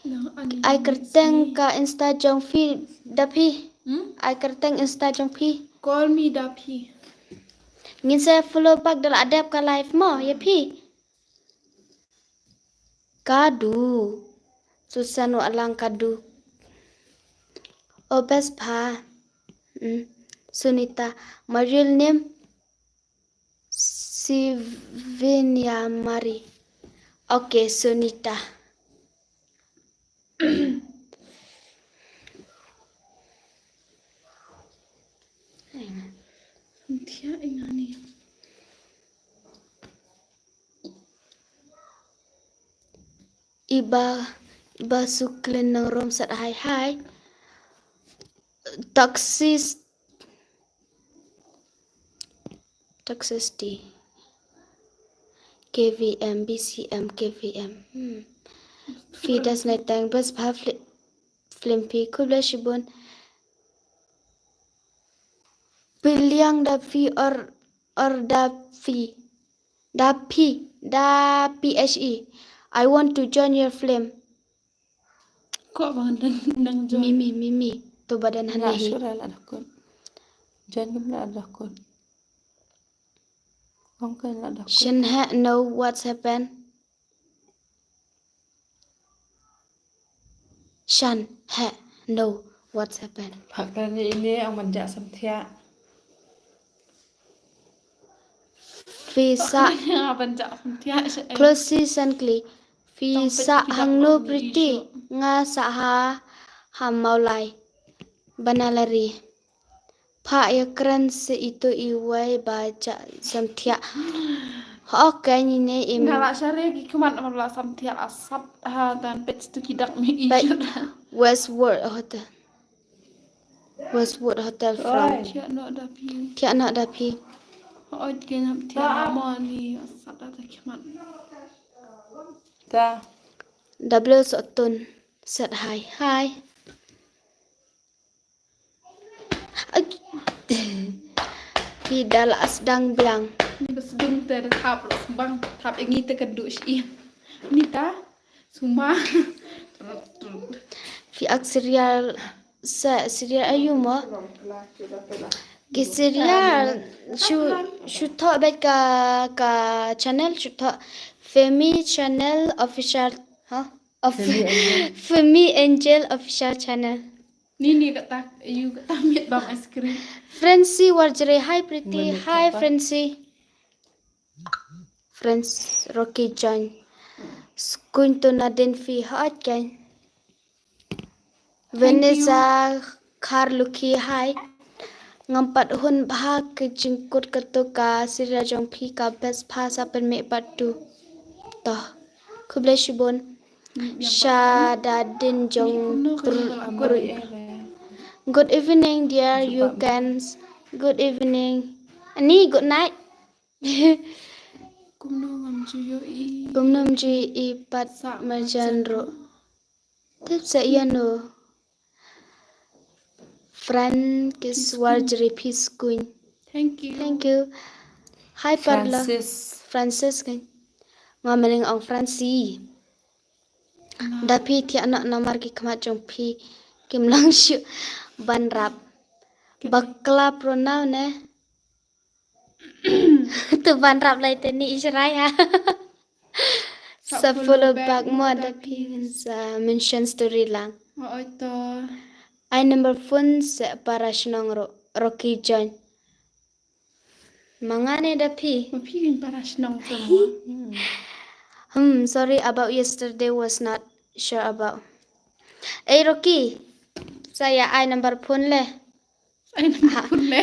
No, Ai kerteng ka insta jong fi dapi. Hmm? Ai kerteng insta jong fi. Call me Dapi. Ngin saya follow back dal adap ka live mo ya pi. Kadu. Susano alang kadu. Obes pa. Sunita. My real name Sivinia Mari. Okay, Sunita. Dia ingani. Iba suklen ng rom sat hai. Taxis D. KVM, BCM, KVM. Fidas na tang bas pa flimpi kubla shibun. Piliang dapi or dapi. Da PHE. I want to join your flame. Kau bang nang join. Mimi. Tu badan Nggak hanahi. sure lah dakun. Jangan lah dakun. Mungkin lah dakun. Shin know what's happened. Shan know what's happened. Fakta ini ang manja samtia. Visa Apa cak dia? close recently. Visa hang no pretty nga sa ham maulai banalari. Pa ya kran se itu iwai baca samtia. Okay ni ne im Nala syari ki kumat malah samtial asap dan pets tu kidak mi Baik. isu. Westwood Hotel from Dia nak Dapi. Kia nak dapi. Oh, dia nak dia nama ni asap dah tak kumat. Ta. W sotun set hai. Fidal asdang biang. Ni bersedung ter tap los bang tap ini terkeduk sih. Ni ta suma. Fi ak serial ayu mo. Ki serial should talk about ka channel should talk Femi channel official Femi Angel official channel. Ni kata you kata miat bang es krim. Francie Warjere, hi pretty, hi Francie. Friends Rocky John. Kunto na din fi hot kan. Vanessa Carluki, hi. Ngampat hun bahag ke jengkut ketuka sira jong pi ka best pasa pen me patu. Toh. Kuble shibon. Shadadin jong Good evening, dear. You can Good evening. Ani good night. Kumno ngam juyo i. Kumnum ji ipat Sa majanro. Tip sa iano. Frankiswarjri Piskuin. Thank you. Thank you. Hi Parla. Francis. Francis kan. Ngamaling ang Franci. Dapi ti anak namar ki kamat jong pi kim lang shu ban rap. Bakla pronoun ne. Tu ban rap lai te ni Israel. Sa follow back mo dapi sa mention story lang. Oo ito. I number phone sa para sinong Rocky John. Mangane dapi. Mapigin para sinong semua. Sorry about yesterday was not sure about. Rocky. Saya I number phone le. Ay naman le.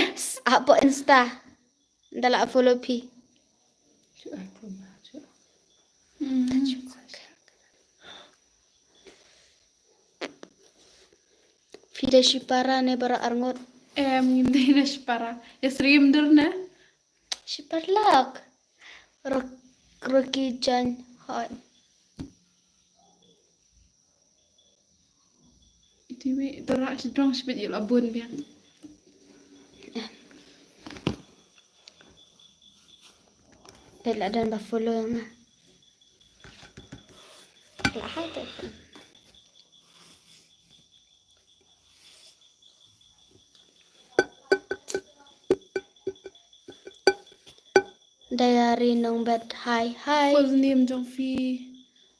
Apo Insta. Dala follow pi. Fide si para ne bara arngot. Hindi na siya para. Yasrim dur na. Si parlak. Rocky John hot. Ito may dora si drong si bedi labun biang. Dala dan ba follow nga. Lahat. Diary nong bed. Hi. Full name jong fi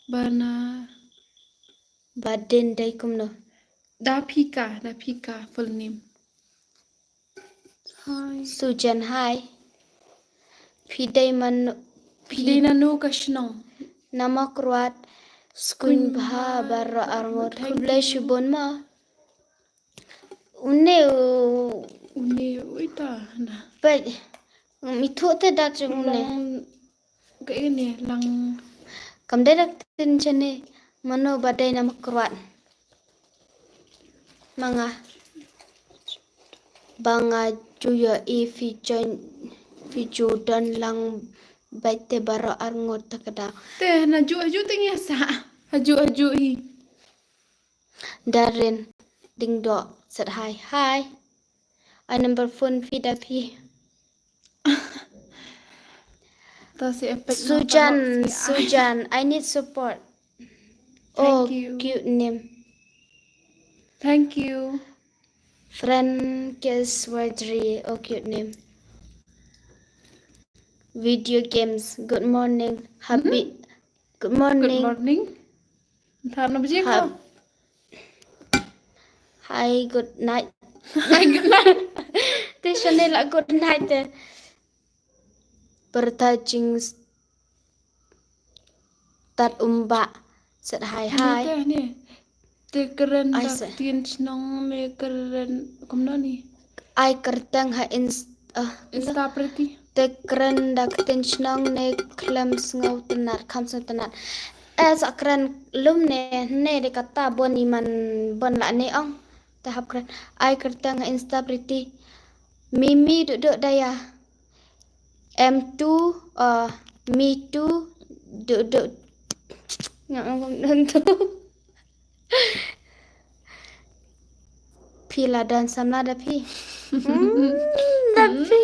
bana Badin day kumno. da pika full name. Hi. Sujan hi. Pidai man Pili na no ka sinong. nama kruat skun bha barra arngot kublai shubon ma. Une Uni uita na. but mitho te dak une. Lang ka ini lang Kam dai dak tin chane mano badai nama kruat. Manga banga juya fi jodan lang baite barra arngot takada. teh na ju tingnya sa. Haju hi. Darren ding do said hi. I number phone feed up here. Ta si efek Sujan, I need support. Oh, Thank you. cute name. Thank you. Frankiswarjri, oh cute name. Video games. Good morning. Happy. Good Good morning. morning. Thar na biji ko. Hi, good night. Hi, good night. Te Chanel good night. Bertajing tat umba. Said hi. Teh ni. Te keren Ai dak sa- tien snong me keren kumno ni. I kertang ha Insta pretty. te keren dak tinchnong ne klams ngau tenar kamsang tenar. Sa keren lum ne de kata bon iman bon la ne ong tahap keren. I kertang ha insta pretty. Mimi duduk daya. M2 me too duduk ngam tu. Pila dan samla da pi. Tapi.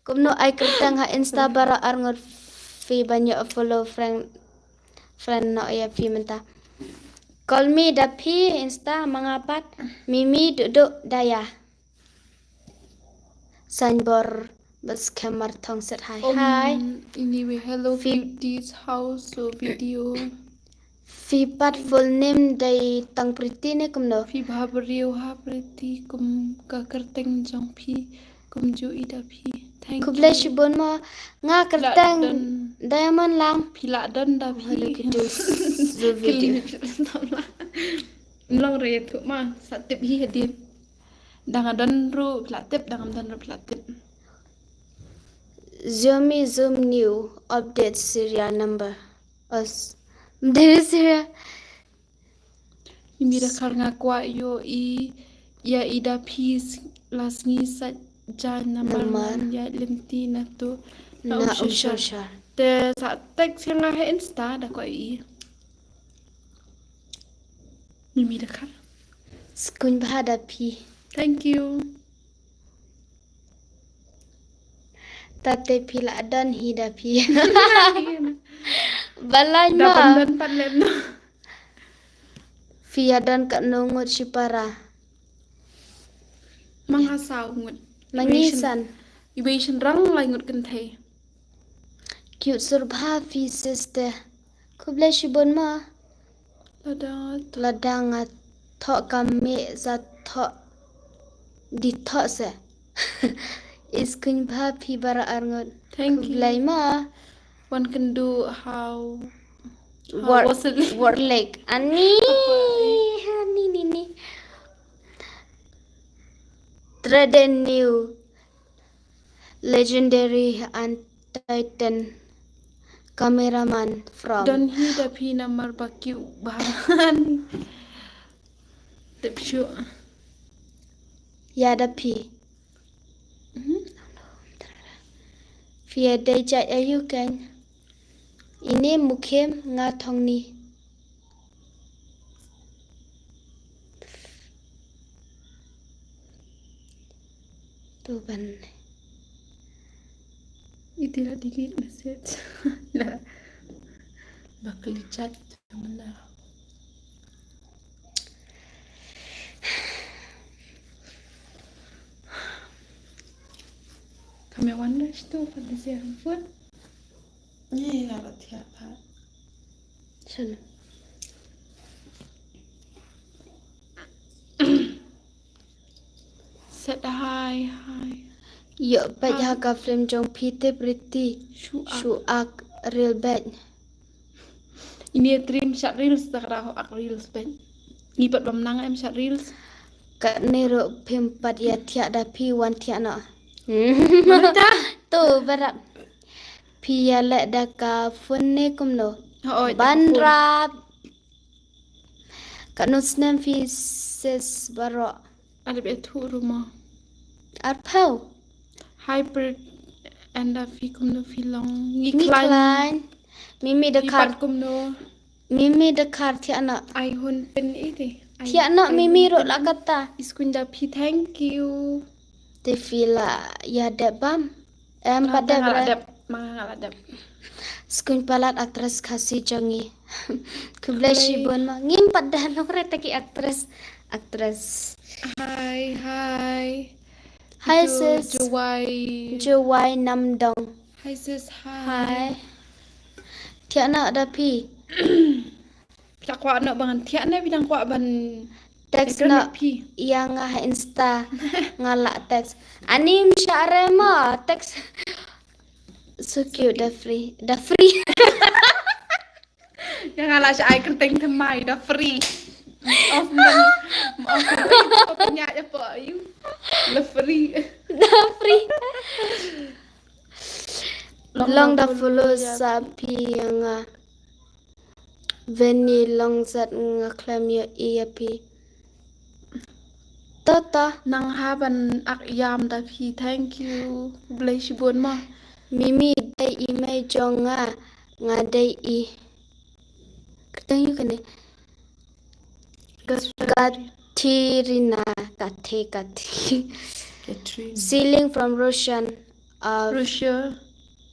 Kumno ay kertang ha insta bara arngot fi banyak follow friend no ya fi menta. Call me da pi insta mangapat Mimi duduk daya. Sanbor bas kamar thong set hi. Anyway, Hello Fi- Kitty's house so video. Fi pat full name day tang priti ne kumno. Fi bhabariyo ha pretty kum ka kerteng jong phi kum ju ida phi. Thank Kublai you. shibon ma nga kertang diamond lang. Pila dan da Hello phi. Kitty zo video. Long re tu ma satip hi hadin. Dangadan ru platip dangadan ru platip. Xiaomi Zoom new update serial number. Os. Dari serial. Mira kar nga kwa yo ya ida pis las ngisa jan namar ya limtina tu na ushusha ushusha. te sa tek yang ngahe insta da ko i mimi dakar Skun bahadapi. thank you Tate pila dan hidapi. Balay dapat ma. dan panlem no Fia dan kat nungut si para. mangasaw ngut Mangisan. evasion rang lai ngut kan the Cute surbha fi sister. Kuble si bon ma. ladat Ladang at thok kami za thok di thok se. Iskun bha fi bara arngot. thank you Kublay ma. one can do how Word was it word leg. Ani. Apa, Ani ni. Threaden new legendary and titan cameraman from dan hida pi namar bakyu bahan tepsyo Yadapi. Phía đây chạy ayu kan. Ini mukhem nga thong ni. Tu ban. itira dikit message lah bakal chat mana kami wanda itu pada siapa Ni là thiệt hả? Sana. set hi Yo baca ka film jong pite pretty. shu Shu ak real bad. ini dream shot reels tak raho ak reels ben ngibat bamnang em shot reels Ka nero pempat ya tiada pi wan tiada. mana Tu berat. Pia lek da ka funne kumno. oh Banrap. Ka nusnem fi ses baro. ada betu rumah Arpau. hybrid anda fikum no filong Ngiklan. ngiklan Mimi de kar. ipat kum no Mimi de kar tiada. ai hun pen ite Tiada mimi ro la kata. iskunda pi thank you Te fila ya debam. Pada berat. adap mangaladap Skun palat aktris kasih jangi. Kebleshi bon ma. Ngim pada nokre taki aktris. hi Hai Itu sis. Juwai Juwai Namdong. hi sis Hai. Tiada ada pi. tak kwa nak bangan tiak na bidang kwa ban Teks nak na pi yang ngah insta ngalak teks. Anim syare ma teks. So cute the free. yang ala sa ai kerteng thamai da free off man off nya ya po you la free Long da follow sapi yang veni long zat ngaklam yo iya pi. Tata nang haban ak yam da pi thank you bless you bon ma mimi dai imai jonga ngadai i. Ketang yuk kene. Katrina Kati Catherine. Sealing from Russia of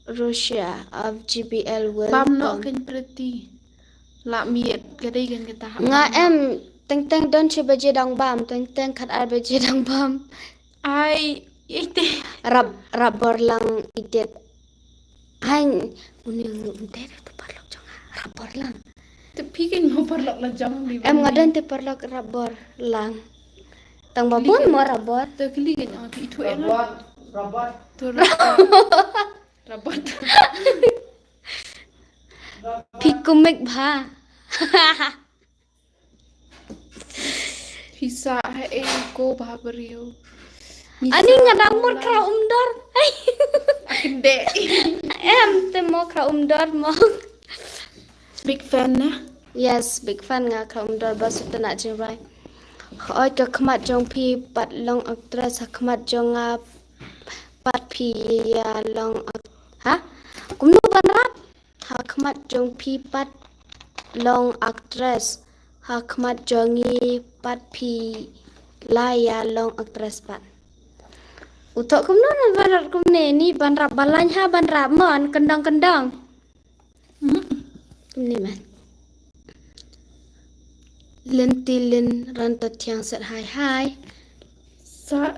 Russia of GBL World. bam no kan pretty la miet gadai kan kita Nga em teng don che baje dang bam teng khat ar baje dang bam ai ite rab lang idet anh uning unte tu parlok jonga rabor lang tapi kan mau perlok la jam di em ngadon te parlok rabor lang tang babon mo rabor tu kali kan ang itu yang Robot. tu rabot pikumik bha Visa hai ko bahabriyo. ani ngadang mur kra umdor Akin de. em te mo kra umdor mo Big fan na. yes big fan nga kra umdor bas tu nak jirai Oi ke khmat jong pi pat long actress khmat jong pat pi ya long ha kum nu ban rap khmat jong pi pat long actress khmat jongi pat pi la ya long actress pat utok kum nu ban rap kum ni ban rap balanya ha ban rap mon kendang ni man lentilin rantot yang set hai sa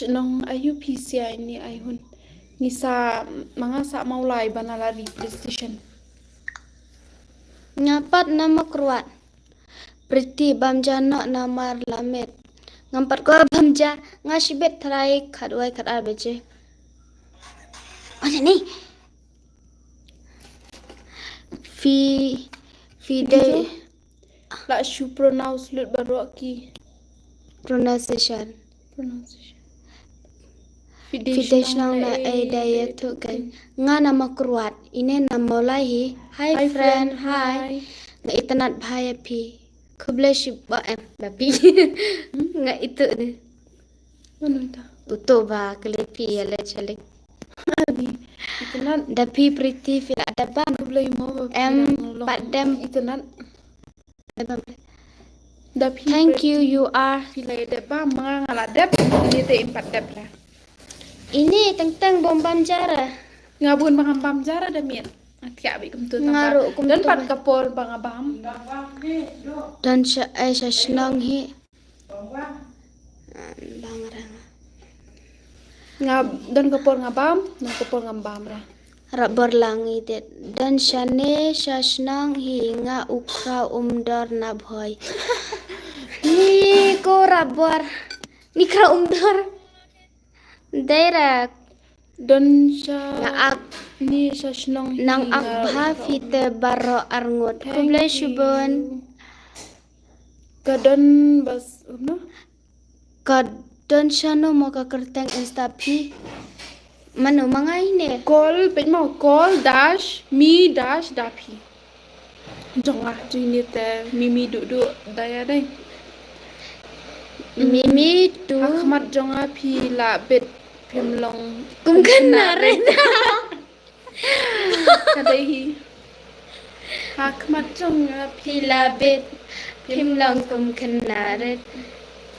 nong ayu PCI ni ayun ni sa mga sa maulai banalari PlayStation ngapat nama keruat Priti bamja no namar lamet ngampat ko bamja ngasibet trai khadwai khadar beje ni fi de la shu pronounce lut baroki pronunciation Fideshna na daya tu kan nga nama keruat ini nama mulai hi friend hi nga itanat bahaya pi kuble shiba babi nga itu ni ano ta uto ba kelepi ya le chalik ani itanan dapi Priti fil ada bam kublay mo padam itanan dabam dapi thank you are pilay de ba mga ngaladap ni te impat dap la ini tentang bom bam jara ngabun mga bam jara damian ati abi kum tu Ngaru kum dan tu pat kapol mga bam dan senang hi bangrang ngab dan kapol ngabam dan kapol ngambam ra Rabor langi det dan shane shashnang hi nga ukra umdor na bhoy ni ko rabor ni kra umdor daira dan sya nga ak ni sya shnong nang akbha fite baro arngot kuble shubon kadon bas no kadon shano mo ka kerteng instapi manu mangai ne call pe mau call dash mi dash dapi jonga jini te mimi du daya dai mimi tu Ahmad jonga pi la bet pemlong kum kenare kadai hi Ahmad jonga pi pila bet pimlang kum kenare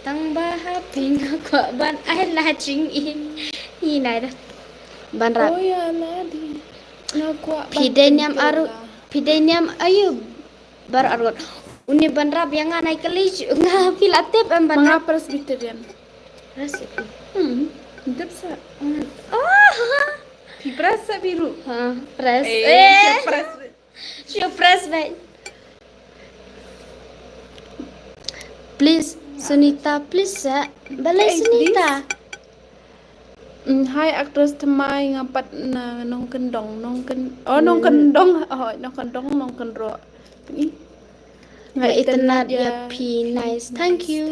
tang baha pinga kwa ban ai la ching in hi nai da ban rap oh ya la di na kwa pideniam ayu bar argot uni ban rap yang anai kali nga pilatep am ban mga rap presbyterian rasip Hindi sa oh pi presa biru ha press pres show press back please Sunita please balai Sunita hai actress thamai ngapat na nong kendong nong kendong nong kendro ni nga itanat ya pi nice thank you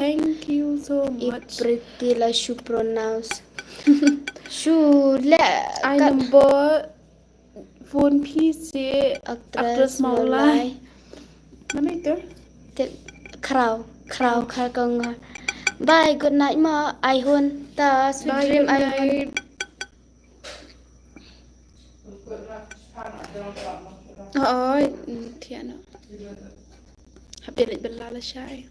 so much Priti la shu pronounce shu la I number phone PC actress maulai mana itu crow kong bye good night ma I hun ta sweet dream I hun ôi thiện ạ hấp biệt lại bella là sai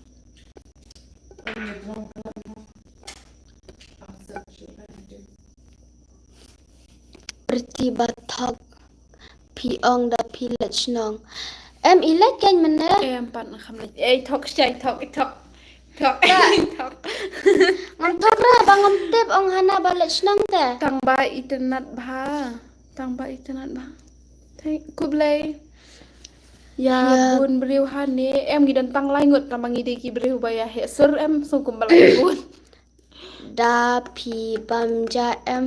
Priti bathok pi ong da pi lechnong em ilek kan mana em bạn không lấy thọc chạy thọc ngam thok ra bangam tep ong hana ba lechnong ta tang ba internet ba thấy cúp lay ya bun beriu hani em ngi dan tang lai ngut ramang ide ki beriu ba ya he sur em sungkum balai bun da pi bamja em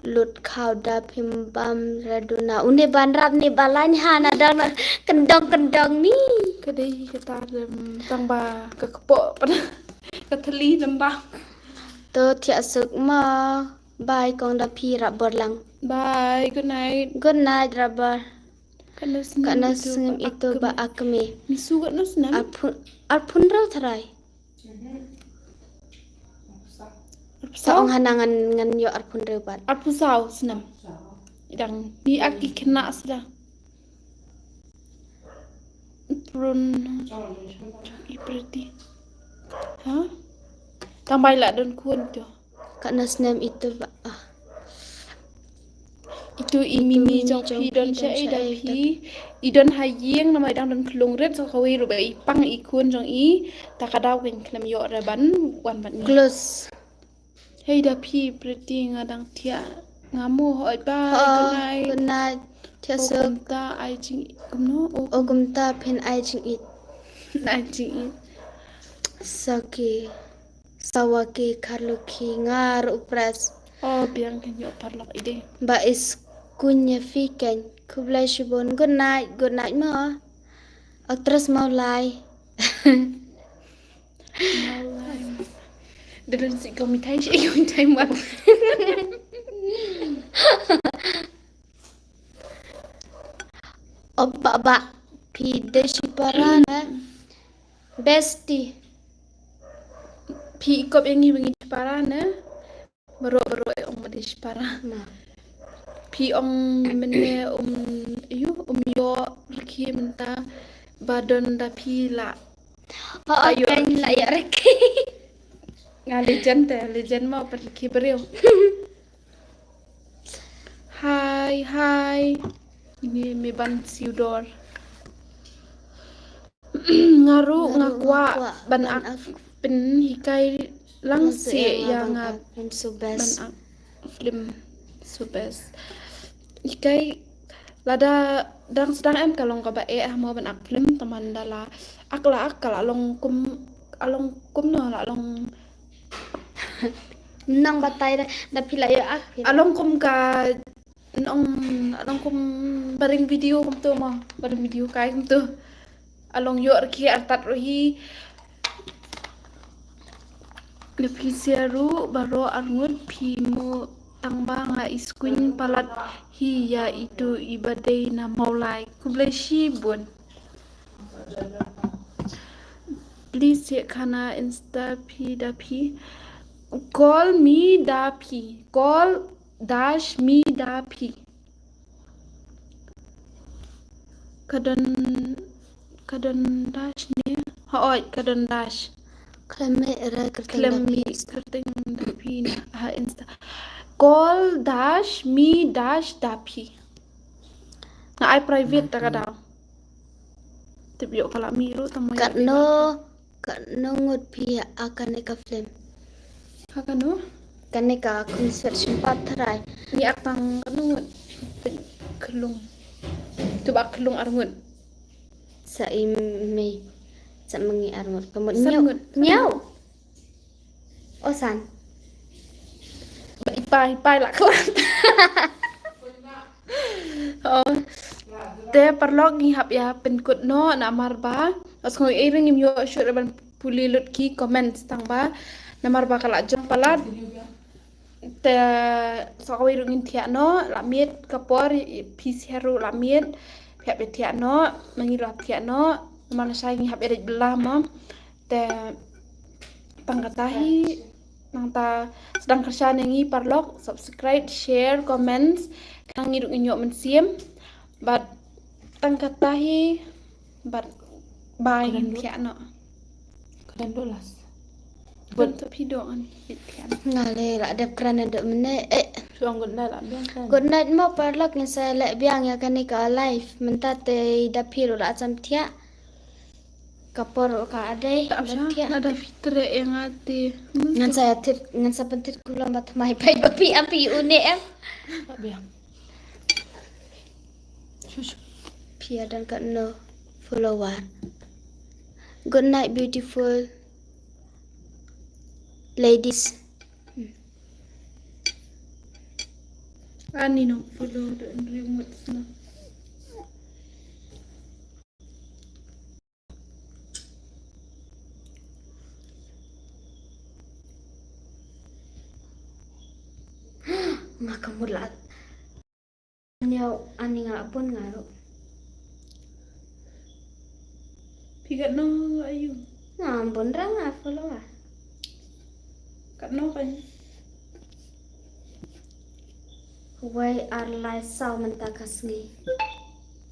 lut khau da phim bam raduna une banrap ni balany hana dang kendong ni kadai kata tang ba ka kepo ka thali lembang to thia suk ma bai kong da phi ra borlang bye good night raba kana sngem itu ba akme misu kat no snam arpun raw tharai Saong hanangan ngan yo arpun rebat. Arpusau senam. Idang ni aki kena sudah. Prun ipreti. Ha? Tambah lah don kun tu. Kak Nasnem itu Itu imimi jong pi don syai da pi idon hayeng nama idang don klung red so kawi ru bai pang ikun jong i takadaw ken klam yo reban wan ban ni. close. Hey da pi preti ngadang tia ngamu hoi ba kunai. Good night. Tiasa Ta ai jing kumno ogumta pen ai jing it. ai jing Saki sawaki karluki ngar upras. oh biang ken yo parlok ide. Ba is kunya fiken kublai shibon. Good night mo. Aktris mau lai. Dalam si komitai si komitai mat. Ba pide shiparana bestie. Pi ikop yang ngi para na. Baro ong madis para. Ma. Pi ong mene yo riki menta badon da pi la. Ayo kan layak rek. Nga legend mau pergi beriu. Hai. Ini me ban siudor. Ngaru ngakwa ban ak pen hikai langsi yang subes. ban film subes. Hikai lada dang sedang em kalong ka ba mau ban ak film teman dala akla along kum no along Nang batay da pila yo ak. along kum ka along kum baring video kum tu mo baring video kai kum tu along yo arki artat rohi lepi seru baro arngut pimu tangba nga iskuin palat hiya itu ibadai na maulai kublai shibun please ya kana insta pi da pi call me da pi call dash me da pi kadon dash ni hoy kadon dash Klemme era klemi kerting da pi na ha insta call dash me dash da pi na ai private ta kada tibyo kala miru tamoy Kak no ngut pi akan eka film. hakano Kan eka concert sempat terai. ni akang kanu kelung tu bak kelung arngut Sa imi sa mengi arngot. Kemudian Sangut. nyau. Osan. ipai lah kelat oh te perlog ni hap ya penkut no na marba as ngoi iring im yo syur ban puli lut ki comment tang ba na marba kala jong palat te sawi rungin tia no lamit kapor pis heru lamit hap tia no mangiro tia no mana sai ngi hap edet belah mo te pangkatahi nang ta sedang kerja nengi parlok subscribe share comments kang ngiduk nyok mensiem but tangkatahi but bye tiano Kalian dolas. buat video an tiano Ngale la ada kerana dok mene. Suang gunda lah biang kan. Good night mo parlok ni sa lek biang ya kan eka live. Mentate dapiro la asam tia. Kapor ka adai. tak usah ada fitre yang ati Ngan saya ngan sa pentit kulang bat mai pai bapi api une em. Tak biang. Shush. Pia dan Kak No follower. Good night beautiful ladies. ani no follow the remote na Ngakamulat. Nyau ani ngapun ngaro. pigat no ayu Ngampun ra nga follower. kat no kan. Why are lights saw mentakasngi?